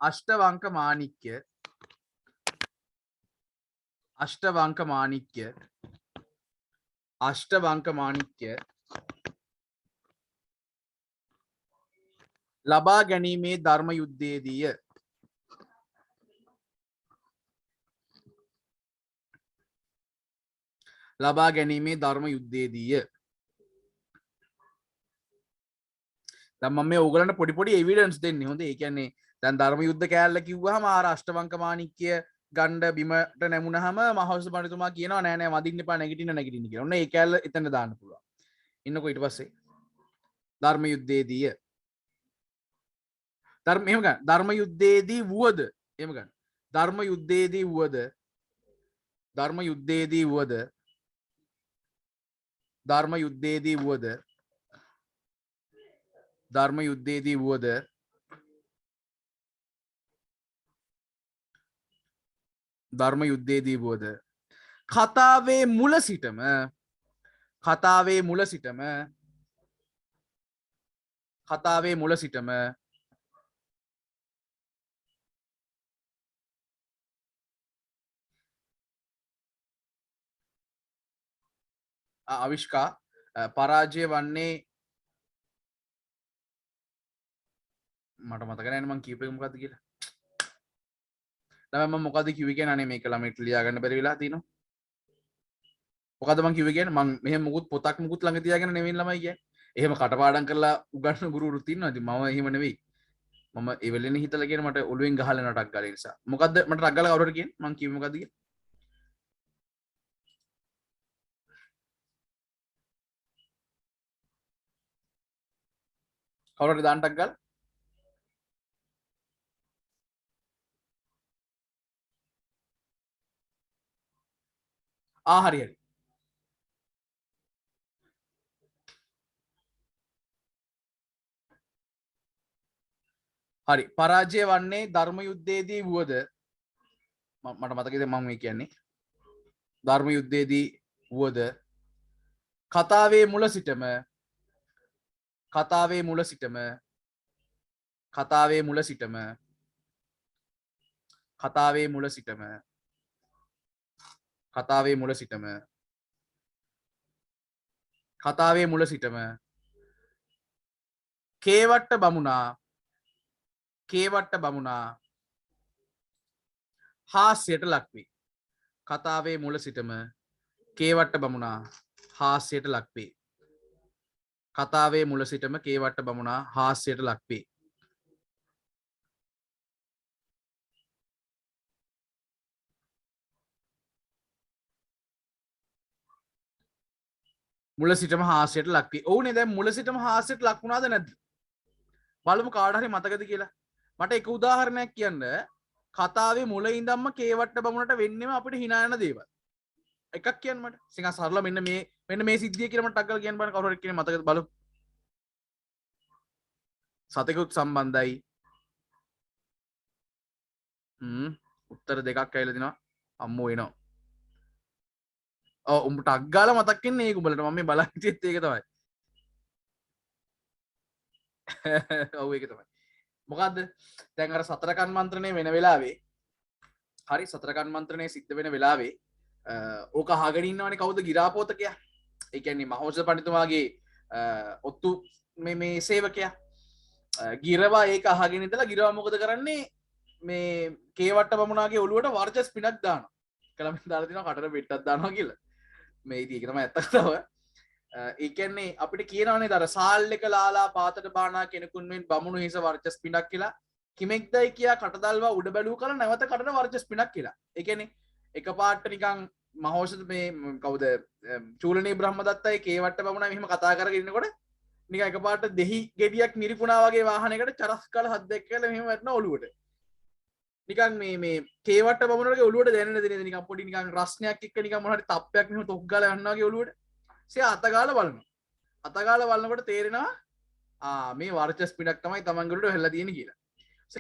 අෂ්ටවංක මාණික්‍ය අෂ්ටවංක මාණික්‍ය අෂ්ටවංක මාණික්‍ය ලබා ගැනීමේ ධර්ම යුද්ධයේදීය. ලබා ගැනීමේ ධර්ම යුද්ධයේදීය. දැන් මම මේ ඕගලන්ට පොඩි පොඩි එවිඩන්ස් දෙන්නේ. හොඳේ. ඒ කියන්නේ දැන් ධර්ම යුද්ධ කෑල්ල කිව්වහම ආර අෂ්ටවංක මාණික්‍ය ගණ්ඩ බිමට නැමුණහම මහෞෂධ පඬිතුමා කියනවා නෑ නෑ වදින්න එපා නැගිටින්න කියලා. ඔන්න ඒ කෑල්ල එතන දාන්න පුළුවන්. ඉන්නකෝ ඊට පස්සේ ධර්ම යුද්ධයේදීය. එහෙම ගන්න. ධර්ම යුද්ධයේදී වුවද එහෙම ගන්න. ධර්ම යුද්ධයේදී වුවද ධර්ම යුද්ධයේදී වුවද ධර්ම යුද්ධයේදී වුවද ධර්ම යුද්ධයේදී වුවද ධර්ම යුද්ධයේදී වුවද කතාවේ මුල සිටම කතාවේ මුල සිටම කතාවේ මුල සිටම අවිෂ්කා පරාජය වන්නේ මට මතක නැහැ මං කියපු එක මොකද්ද කියලා. ළමයි මම මොකද්ද කිව්වේ කියන්නේ අනේ මේක ළමයිට ලියා ගන්න බැරි වෙලා තිනවා. මොකද්ද මං කිව්වේ කියන්නේ මං මෙහෙම මුකුත් පොතක් මුකුත් ළඟ තියාගෙන නෙවෙයි ළමයි කියන්නේ. එහෙම කටපාඩම් කරලා උගන්වන ගුරුවරුත් ඉන්නවා. ඉතින් මම එහෙම නෙවෙයි. මම ඒ වෙලෙනේ හිතලා කියන මට ඔළුවෙන් ගහලා නටක් ගාලා නිසා. මොකද්ද මට රක් ගාලා කවුරුහරි කියන්නේ මං කිව්වේ මොකද්ද කියලා. කවුරුහරි දාන්නක් ගාලා හරි හරි. හරි පරාජය වන්නේ ධර්ම යුද්ධයේදී වුවද මට මතකද මම මේ කියන්නේ ධර්ම යුද්ධයේදී වුවද කතාවේ මුල සිටම කතාවේ මුල සිටම කතාවේ මුල සිටම කතාවේ මුල සිටම කතාවේ මුල සිටම කතාවේ මුල සිටම කේවට්ට බමුණා හාස්‍යයට ලක්වේ. කතාවේ මුල සිටම කේවට්ට බමුණා හාස්‍යයට ලක්වේ. කතාවේ මුල සිටම කේවට්ට බමුණා හාස්‍යයට ලක්වේ. මුල සිටම හාස්‍යයට ලක්වේ. ඔවුනේ දැන් මුල සිටම හාස්‍යයට ලක් වුණාද නැද්ද? බලමු කාට හරි මතකද කියලා. මට එක උදාහරණයක් කියන්න. කතාවේ මුල ඉඳන්ම කේවට්ට බමුණට වෙන්නේම අපිට hina යන දේවල්. එකක් කියන්න මට. සිංහ සරල මෙන්න මේ සිද්ධිය කියලා මට ටග්ගල කියන්න බෑ කවුරු හරි කියන්නේ මතකද බලමු. සතෙකුත් සම්බන්ධයි. උත්තර දෙකක් ඇවිල්ලා තිනවා. අම්මෝ එනවා. උඹට අග්ගාල මතක් වෙන්නේ ඒක උඹලට මම මේ බලන් හිටියෙත් ඒක තමයි. ඔව් ඒක තමයි. මොකද්ද? දැන් අර සතර කන්මන්ත්‍රණය වෙන වෙලාවේ හරි සතර කන්මන්ත්‍රණය සිද්ධ වෙන වෙලාවේ ඕක අහගෙන ඉන්නවනේ කවුද ගිරාපෝතකයා? ඒ කියන්නේ මහෞෂධ පඬිතුමාගේ ඔත්තු මේ සේවකයා. ගිරවා ඒක අහගෙන ඉඳලා ගිරවා මොකද කරන්නේ? මේ කේවට්ට බමුණාගේ ඔළුවට වර්චස් පිනක් දානවා. කලමින් දාලා තිනවා කටට පෙට්ටක් දානවා කියලා. මේ ඉතින් ඒක තමයි ඇත්ත කතාව. ඒ කියන්නේ අපිට කියනවනේ අර සාල් එක ලාලා පාතට බානා කෙනෙකුන් මෙන් බමුණු හිස වර්චස් පිනක් කියලා කිමෙක්දයි කියා කටදල්වා උඩ බැලුව කල නැවත කටට වර්චස් පිනක් කියලා. ඒ කියන්නේ එකපාරට නිකන් මහෞෂධ මේ කවුද චූලනී බ්‍රහ්මදත්තයි කේවට්ට බමුණා මෙහෙම කතා කරගෙන ඉන්නකොට නිකන් එකපාරට දෙහි ගෙඩියක් නිරිකුණා වගේ වාහනයකට චරස් කාලා හත් දෙක කියලා මෙහෙම වැටෙන ඔළුවට. නිකන් මේ කේවට්ට බමුණගේ ඔළුවට දැනෙන දේ නිකන් පොඩි නිකන් රස්නයක් එක්ක නිකන් මොන හරි තප්පයක් මෙහෙම තොක් ගාලා යනවා වගේ ඔළුවට. සිය අතගාලා බලනවා. අතගාලා බලනකොට තේරෙනවා මේ වර්චස් පිටක් තමයි තමන්ගේ ඔළුවට හැල්ලා තියෙන්නේ කියලා.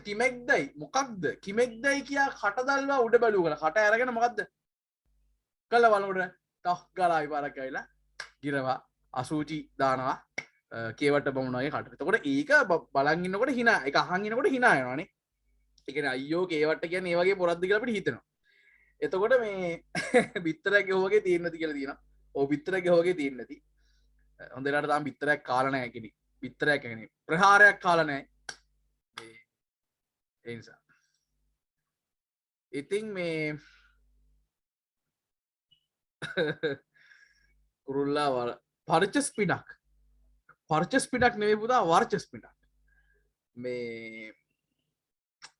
කිමෙක්දයි මොකක්ද කිමෙක්දයි කියා කටදල්වා උඩ බැලුවකල කට අරගෙන මොකක්ද කළ බලනකොට තක් ගාලා විපාරක් ඇවිල්ලා ගිරවා අසූචි දානවා කේවට්ට බමුණාගේ කටට. එතකොට ඒක බලන් ඉන්නකොට hina ඒක අහන් ඉන්නකොට hina යනවානේ. ඒ කියන්නේ අයියෝ කේවට්ට කියන්නේ මේ වගේ පොරක්ද කියලා අපිට හිතෙනවා. එතකොට මේ බිත්තරයක් ගෙවුවගේ තියෙන්නේ නැති කියලා තියෙනවා. ඔව් බිත්තරයක් ගෙවුවගේ තියෙන්නේ නැති. හොඳට තාම බිත්තරයක් කාලා නැහැ කිනි. බිත්තරයක් කියන්නේ ප්‍රහාරයක් කාලා නැහැ. ඒ නිසා. ඉතින් මේ කුරුල්ලා පර්චස් පිනක් නෙවෙයි පුතා වර්චස් පිනක්. මේ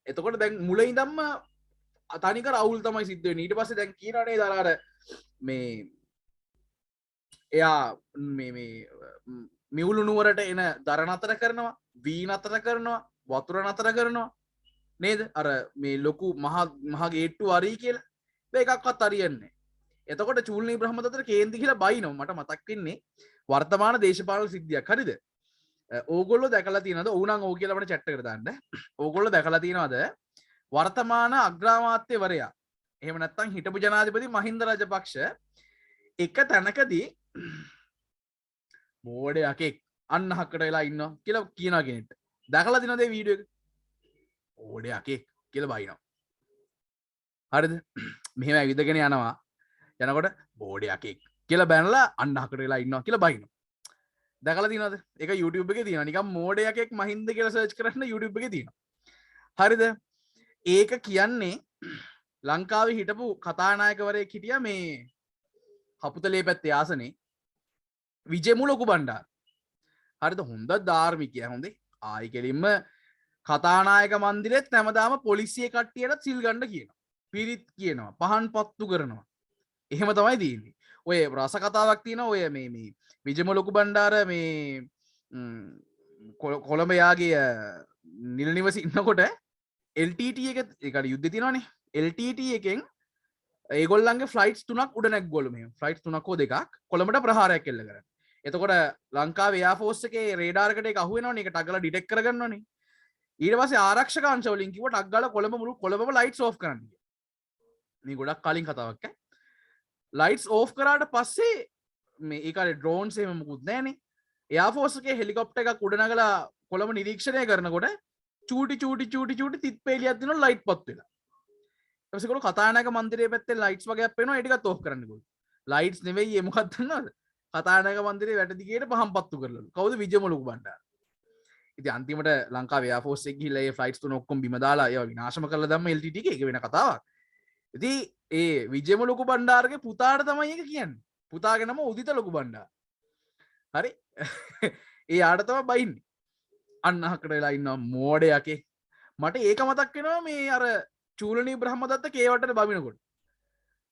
එතකොට දැන් මුල ඉඳන්ම තනිකර අවුල් තමයි සිද්ධ වෙන්නේ. ඊට පස්සේ දැන් කියනවනේ අර මේ එයා මේ මිවුළු නුවරට එන දර නතර කරනවා, වී නතර කරනවා, වතුර නතර කරනවා නේද? අර මේ ලොකු මහා ගේට්ටු අරී කියලා. මේකක්වත් හරියන්නේ. එතකොට චූලනී බ්‍රහ්මදත්තට කේන්ති කියලා බයිනවා. මට මතක් වෙන්නේ වර්තමාන දේශපාලන සිද්ධියක්. හරිද? ඕගොල්ලෝ දැකලා තියෙනවද? ඕනම් ඕක කියලා අපිට chat එකට දාන්න. ඕගොල්ලෝ දැකලා තියෙනවද? වර්තමාන අග්‍රාමාත්‍යවරයා එහෙම නැත්නම් හිටපු ජනාධිපති මහින්ද රාජපක්ෂ එක තැනකදී බෝඩේ යකෙක් අන්න හක්කට වෙලා ඉන්නවා කියලා කියනවා කෙනෙක්ට. දැකලා දිනවද මේ වීඩියෝ එක? බෝඩේ යකෙක් කියලා බයිනවා. හරිද? මෙහෙම ඇවිදගෙන යනවා. යනකොට බෝඩේ යකෙක් කියලා බැනලා අන්න හක්කට වෙලා ඉන්නවා කියලා බයිනවා. දැකලා තියෙනවද? ඒක YouTube එකේ තියෙනවා. නිකන් මෝඩේ යකෙක් මහින්ද කියලා සර්ච් කරන්න YouTube එකේ තියෙනවා. හරිද? ඒක කියන්නේ ලංකාවේ හිටපු කතානායකවරයෙක් හිටියා මේ හපුතලේ පැත්තේ ආසනේ විජේමු ලොකු බණ්ඩාර. හරිද? හොඳ ධාර්මිකයා හොඳේ. ආයි කෙලින්ම කතානායක මන්දිරෙත් හැමදාම පොලිසිය කට්ටියට සිල් ගන්න කියනවා. පිරිත් කියනවා. පහන් පත්තු කරනවා. එහෙම තමයි තියෙන්නේ. ඔය රස කතාවක් තියෙනවා ඔය මේ විජේමු ලොකු බණ්ඩාර මේ කොළඹ යාගේ නිල නිවස ඉන්නකොට LTT එක ඒකට යුද්ධ තියෙනවානේ. LTT එකෙන් ඒගොල්ලන්ගේ ෆ්ලයිට්ස් 3ක් උඩ නැග්ගොලු මෙහෙම. ෆ්ලයිට්ස් 3ක් හෝ 2ක් කොළඹට ප්‍රහාරයක් එල්ල කරා. එතකොට ලංකාවේ එයාර් ෆෝස් එකේ රේඩාර් එකට ඒක අහු වෙනවනේ. ඒක ටක් ගාලා ඩිටෙක්ට් කරගන්නවනේ. ඊට පස්සේ ආරක්ෂක අංශ වලින් කිව්වා ටක් ගාලා කොළඹම ලයිට්ස් ඕෆ් කරන්න කියලා. මේ ගොඩක් කලින් කතාවක් ඈ. ලයිට්ස් ඕෆ් කරාට පස්සේ මේ ඒ කාලේ ඩ්‍රෝන්ස් එහෙම මොකුත් නැහනේ. එයාර් ෆෝස් එකේ හෙලිකොප්ටර් එකක් උඩ නගලා කොළඹ නිරීක්ෂණය කරනකොට චූටි තිත් පේලියක් දෙනවා ලයිට් පත් වෙලා. ඊට පස්සේ ඒගොල්ලෝ කතානායක මන්දිරයේ පැත්තේ ලයිට්ස් වගේක් පේනවා ඒ ටිකත් ඕෆ් කරන්න කිව්වා. ලයිට්ස් නෙවෙයි ඒ මොකක්ද දන්නවද? කතානායක මන්දිරේ වැට දිගේට පහන් පත්තු කරලලු. කවුද? විජේමු ලොකු බණ්ඩාර. ඉතින් අන්තිමට ලංකාවේ එයාර් ෆෝස් එක ගිහිල්ලා ඒ ෆ්ලයිට්ස් තුන ඔක්කොම බිම දාලා ඒවා විනාශම කරලා දැම්ම LTT එක. ඒක වෙන කතාවක්. ඉතින් ඒ විජේමු ලොකු බණ්ඩාරගේ පුතාට තමයි ඒක කියන්නේ. පුතාගේ නම උදිත ලොකු බණ්ඩාර. හරි? එයාට තමයි බයින්නේ. අන්න අහකට වෙලා ඉන්නවා මෝඩේ යකේ. මට ඒක මතක් වෙනවා මේ අර චූලනී බ්‍රහ්මදත්ත කේවටට බමිනකොට.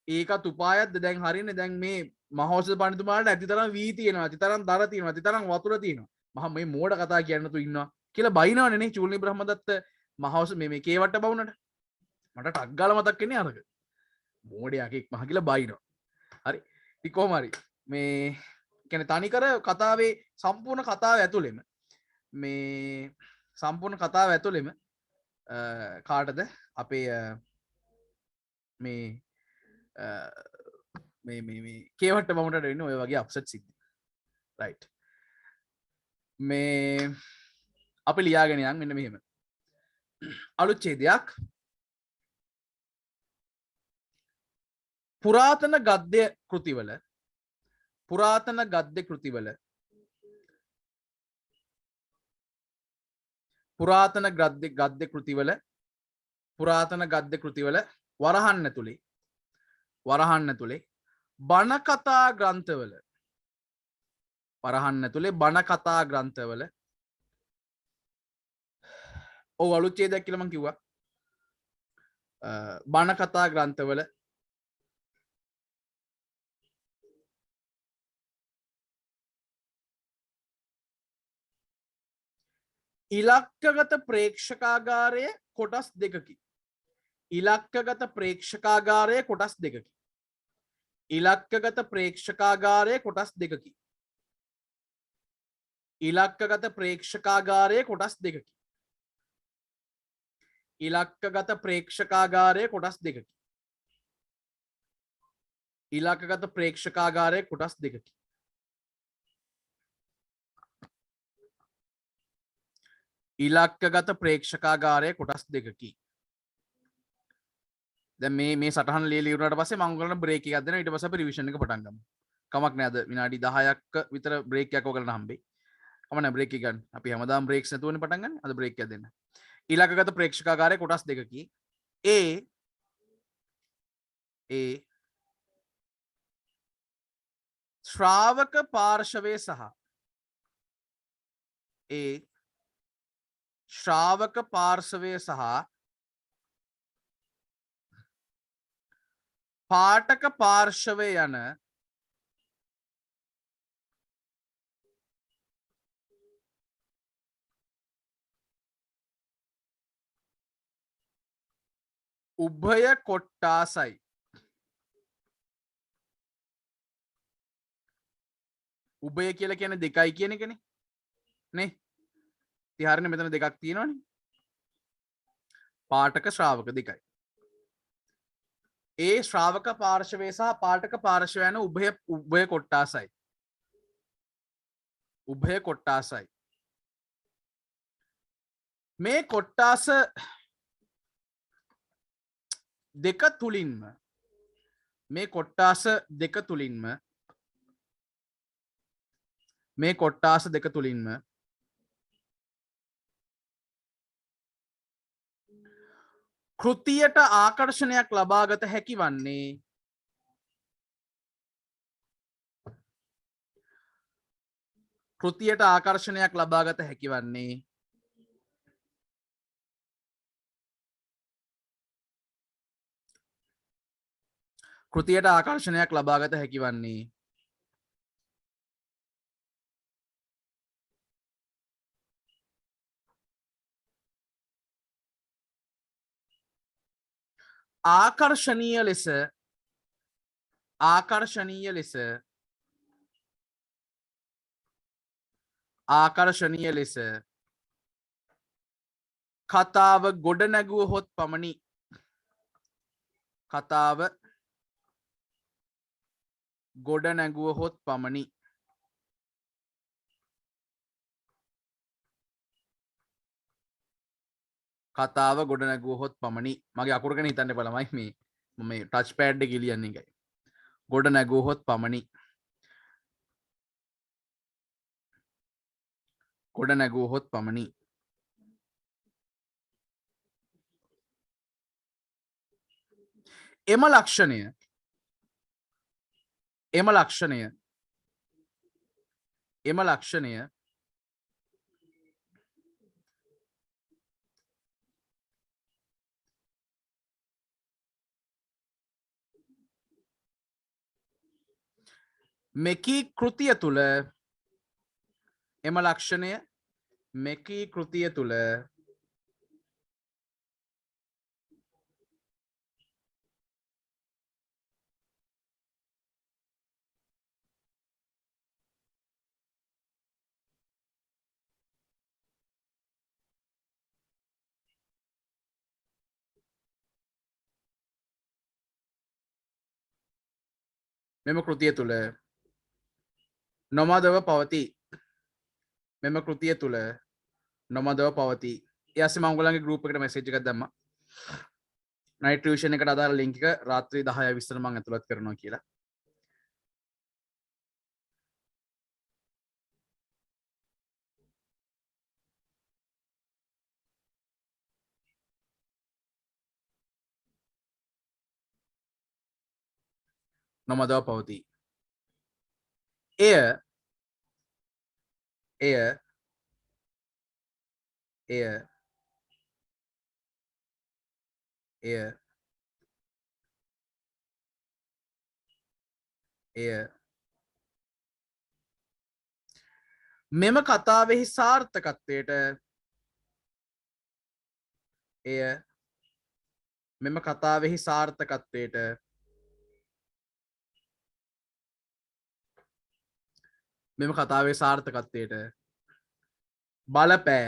ඒකත් උපායක්ද දැන් හරියන්නේ. දැන් මේ මහෞෂධ පඬිතුමාට ඇති තරම් වී තියෙනවා, ඇති තරම් දර තියෙනවා, ඇති තරම් වතුර තියෙනවා. මහා මේ මෝඩ කතා කියන්න තු ඉන්නවා කියලා බයිනවනේ නේ චූලනී බ්‍රහ්මදත්ත මහෞෂධ මේ කේවට බවුනට. මට ටක් ගාලා මතක් වෙන්නේ අරක. මෝඩේ යකෙක් මහ කියලා බයිනවා. හරි. ඉතින් කොහොම හරි මේ කියන්නේ තනිකර කතාවේ සම්පූර්ණ කතාව ඇතුළෙම මේ සම්පූර්ණ කතාව ඇතුළෙම කාටද අපේ මේ කේවට බමුණට වෙන්න ඔය වගේ අප්සෙට් සිද්ධි. රයිට්. මේ අපි ලියාගෙන යන් මෙන්න මෙහෙම. අලුත් ඡේදයක්. පුරාතන ගද්‍ය කෘතිවල පුරාතන ගද්‍ය කෘතිවල වරහන් ඇතුලේ බණ කතා ග්‍රන්ථවල ඔව් අලුත් ඡේදයක් කියලා මම කිව්වා. බණ කතා ග්‍රන්ථවල ඉලක්කගත ප්‍රේක්ෂකාගාරය කොටස් දෙකකි. ඉලක්කගත ප්‍රේක්ෂකාගාරය කොටස් දෙකකි. ඉලක්කගත ප්‍රේක්ෂකාගාරය කොටස් දෙකකි. ඉලක්කගත ප්‍රේක්ෂකාගාරය කොටස් දෙකකි. ඉලක්කගත ප්‍රේක්ෂකාගාරය කොටස් දෙකකි. ඉලක්කගත ප්‍රේක්ෂකාගාරය කොටස් දෙකකි. ඉලක්කගත ප්‍රේක්ෂකාගාරය කොටස් දෙකකි. දැන් මේ සටහන ලියලා ඉවරනට පස්සේ මම ඔයගලන්ට බ්‍රේක් එකක් දෙනවා. ඊට පස්සේ අපි රිවිෂන් එක පටන් ගමු. කමක් නෑ අද විනාඩි 10ක් විතර බ්‍රේක් එකක් ඔයගලන්ට හම්බෙයි. කමක් නෑ බ්‍රේක් එක ගන්න. අපි හැමදාම බ්‍රේක්ස් නැතුවනේ පටන් ගන්න. අද බ්‍රේක් එකක් දෙන්න. ඉලක්කගත ප්‍රේක්ෂකාගාරය කොටස් දෙකකි. A ශ්‍රාවක පාර්ශවය සහ ශ්‍රාවක පාර්ශවය සහ පාඨක පාර්ශවය යන උභය කොට්ටාසයි. උභය කියලා කියන්නේ දෙකයි කියන එකනේ නේ. තිහාරනේ මෙතන දෙකක් තියෙනවනේ. පාඨක ශ්‍රාවක දෙකයි. ඒ ශ්‍රාවක පාර්ශවය සහ පාඨක පාර්ශවය යන උභය කොට්ටාසයි. උභය කොට්ටාසයි. මේ කොට්ටාස දෙක තුලින්ම මේ කොට්ටාස දෙක තුලින්ම මේ කොට්ටාස දෙක තුලින්ම කෘතියට ආකර්ෂණයක් ලබාගත හැකි වන්නේ කෘතියට ආකර්ෂණයක් ලබාගත හැකි වන්නේ කෘතියට ආකර්ෂණයක් ලබාගත හැකි වන්නේ ආකර්ශනීය ලෙස ආකර්ශනීය ලෙස ආකර්ශනීය ලෙස කතාව ගොඩ නැගුවහොත් පමණි. කතාව ගොඩ නැගුවහොත් පමණි. කතාව ගොඩ නැගුවහොත් පමණි. මගේ අකුරගෙන හිතන්න බලමයි මේ ටච් පෑඩ් එක ලියන්නේ එකයි. ගොඩ නැගුවහොත් පමණි. ගොඩ නැගුවහොත් පමණි. එම ලක්ෂණය මෙකී කෘතිය තුළ මෙම කෘතිය තුළ නොමදව පවති. මෙම කෘතිය තුළ නොමදව පවති. යස මංගලන්ගේ ගරුප් එකට මැසේජ් එකක් දැම්මා. නයිට් ටියුෂන් එකට අදාළ ලින්ක් එක රාත්‍රී 10:20 මම ඇතුළත් කරනවා කියලා. නොමදව පවති. එය මෙම කතාවෙහි සාර්ථකත්වයට බලපෑ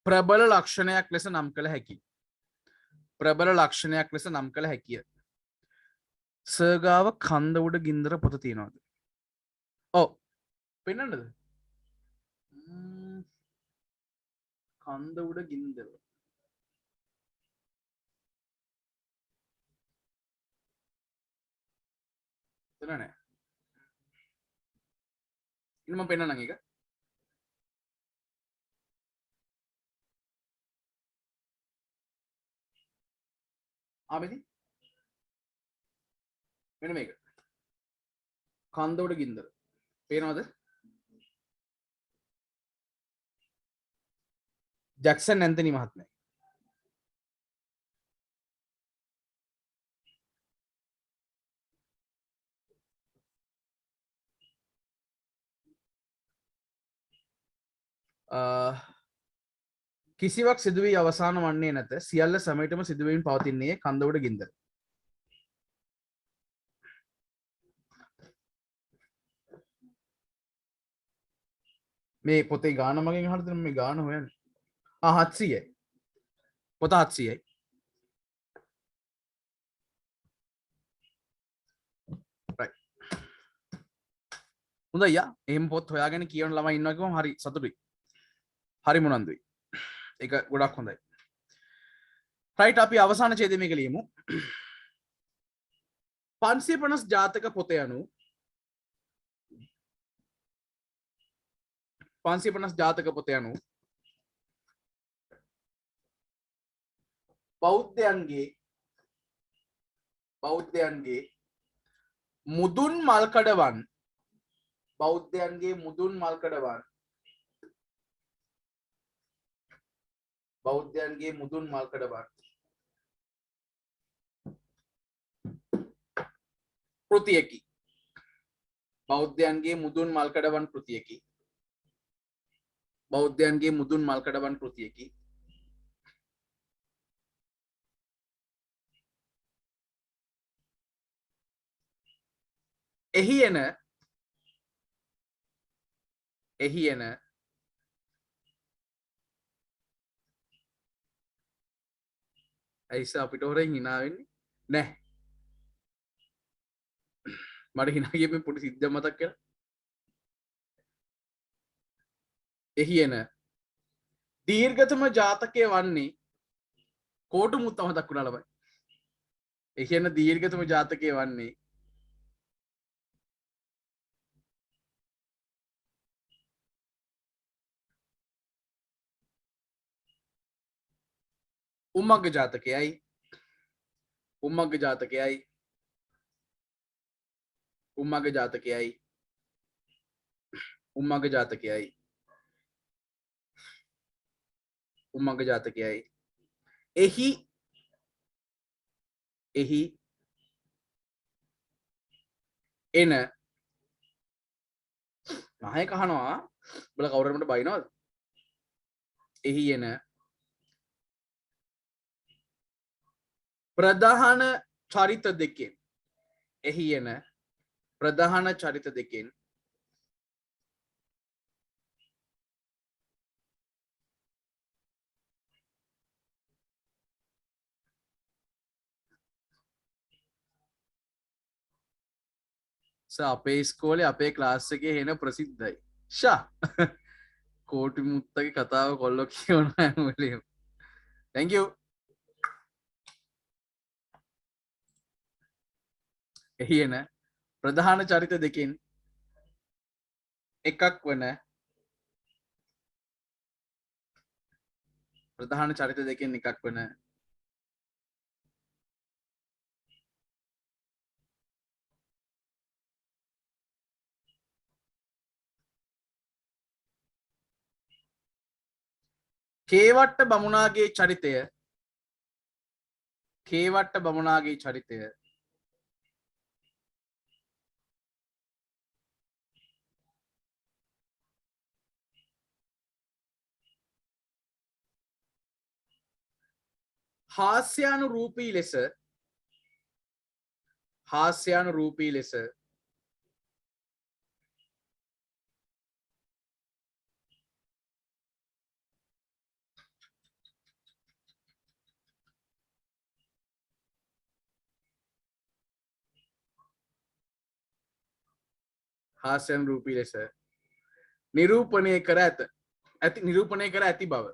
ප්‍රබල ලක්ෂණයක් ලෙස නම් කළ හැකිය. සර්ගාව කන්ද උඩ ගින්දර පොත තියෙනවාද? ඔව්. පෙන්නන්නද? කන්ද උඩ ගින්දර. එතන නෑ. ඉන්න මම පෙන්නන්නම් එක. ආමෙදි මෙන්න මේක. කන්ද උඩ ගින්දර. පේනවද? ජැක්සන් ඇන්තනි මහත්මයා. කිසිවක් සිදුවී අවසාන වන්නේ නැත. සියල්ල සමයටම සිදුවීම් පවතින්නේ කන්ද උඩ ගින්දර. මේ පොතේ ගාන මගෙන් අහලා තියෙන මේ ගාන හොයන්නේ. 700යි. පොත 700යි. right. හොඳයි යා. එහෙම පොත් හොයාගෙන කියවන ළමයි ඉන්නවා කිව්වම හරි සතුටුයි. හරි මොනන්දුයි. ඒක ගොඩක් හොඳයි. right අපි අවසාන ඡේදය මේක ලියමු. 550 ජාතක පොත යනු 550 ජාතක පොත යනු බෞද්ධයන්ගේ මුදුන් මල්කඩවන් බෞද්ධයන්ගේ මුදුන් මල්කඩවන් බෞද්ධයන්ගේ මුදුන් මල්කඩවන් කෘතියකි. බෞද්ධයන්ගේ මුදුන් මල්කඩවන් කෘතියකි. බෞද්ධයන්ගේ මුදුන් මල්කඩවන් කෘතියකි. එහි එන ඇයිස අපිට හොරෙන් hina වෙන්නේ නෑ. මට hina ගියේ පොඩි සිද්ධියක් මතක් කරලා. එහි එන දීර්ඝතම ජාතකය වන්නේ කෝටු මුත්ත මතක් වුණා ළමයි. එහි එන දීර්ඝතම ජාතකය වන්නේ උම්මග්ග ජාතකයයි. උම්මග්ග ජාතකයයි. උම්මග්ග ජාතකයයි. උම්මග්ග ජාතකයයි. උම්මග්ග ජාතකයයි. එහි එන නායක අහනවා බල කවුරුරකට බයිනවද? එහි එන ප්‍රධාන චරිත දෙකෙන් එහි එන ප්‍රධාන චරිත දෙකෙන් අපේ ඉස්කෝලේ අපේ ක්ලාස් එකේ එන ප්‍රසිද්ධයි. ෂා කෝටි මුත්තගේ කතාව කොල්ලෝ කියවන හැම වෙලේම. thank you. එහි එන ප්‍රධාන චරිත දෙකෙන් එකක් වන ප්‍රධාන චරිත දෙකෙන් එකක් වන කේවට්ට බමුණාගේ චරිතය හාස්‍යානුරූපී ලෙස නිරූපණය කර ඇති බව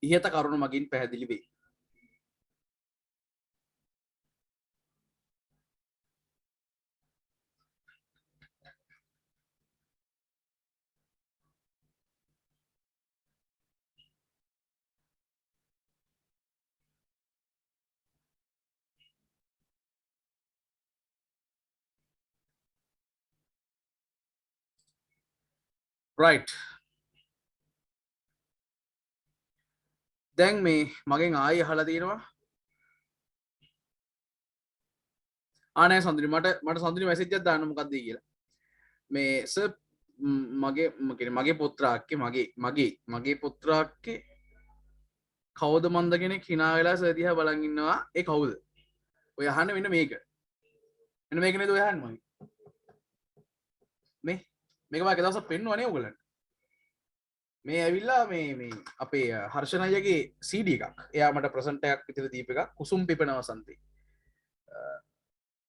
ඉහත කරුණු මගින් පැහැදිලි වේ. right. දැන් මේ මගෙන් ආයි අහලා තියෙනවා ආනෑ සඳුනි මට සඳුනි මැසේජ් එකක් දාන්න මොකක්ද කියලා මේ සර් මගේ පුත්‍රාක්කේ මගේ පුත්‍රාක්කේ කවුද මන්ද කෙනෙක් hina වෙලා සර් දිහා බලන් ඉන්නවා ඒ කවුද ඔය අහන්න මෙන්න මේක නේද ඔය අහන්නේ මේක මම එක දවසක් පෙන්නුවා නේ ඔයගලන්ට මේ ඇවිල්ලා මේ අපේ හර්ෂණ අයියගේ CD එකක් එයා මට ප්‍රසන්ට් එකක් විතර දීප එකක් කුසුම් පිපෙන වසන්තේ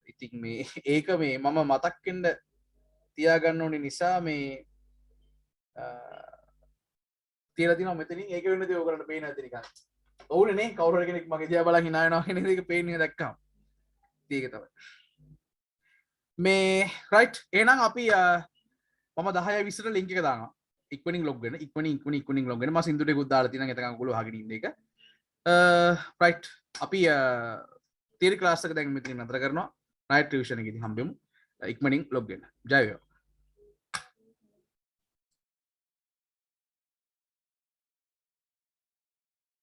ඉතින් මේ ඒක මේ මම මතක් වෙන්න තියාගන්න ඕනේ නිසා මේ තියලා තියෙනවා මෙතනින් ඒක වෙන්නේ දේ ඔයගලන්ට පේන්නේ නැති නිකන් ඕනේ නේ කවුරු හරි කෙනෙක් මගේ දිහා බලන් hina වෙනවා කියන එක පේන්නේ දැක්කම ඒක තමයි මේ රයිට් එහෙනම් අපි මම 10:20ට ලින්ක් එක දානවා ඉක්මනින් ලොග් වෙන ඉක්මනින් ලොග් වෙන මම සින්දුට එකක් දාලා තියෙනවා එතකන් ඔයගොල්ලෝ අහගෙන ඉන්න එක රයිට් අපි තියරි ක්ලාස් එක දැන් මෙතනින් නතර කරනවා නයිට් ටියුෂන් එකේදී හම්බෙමු ඉක්මනින් ලොග් වෙන්න ජය වේවා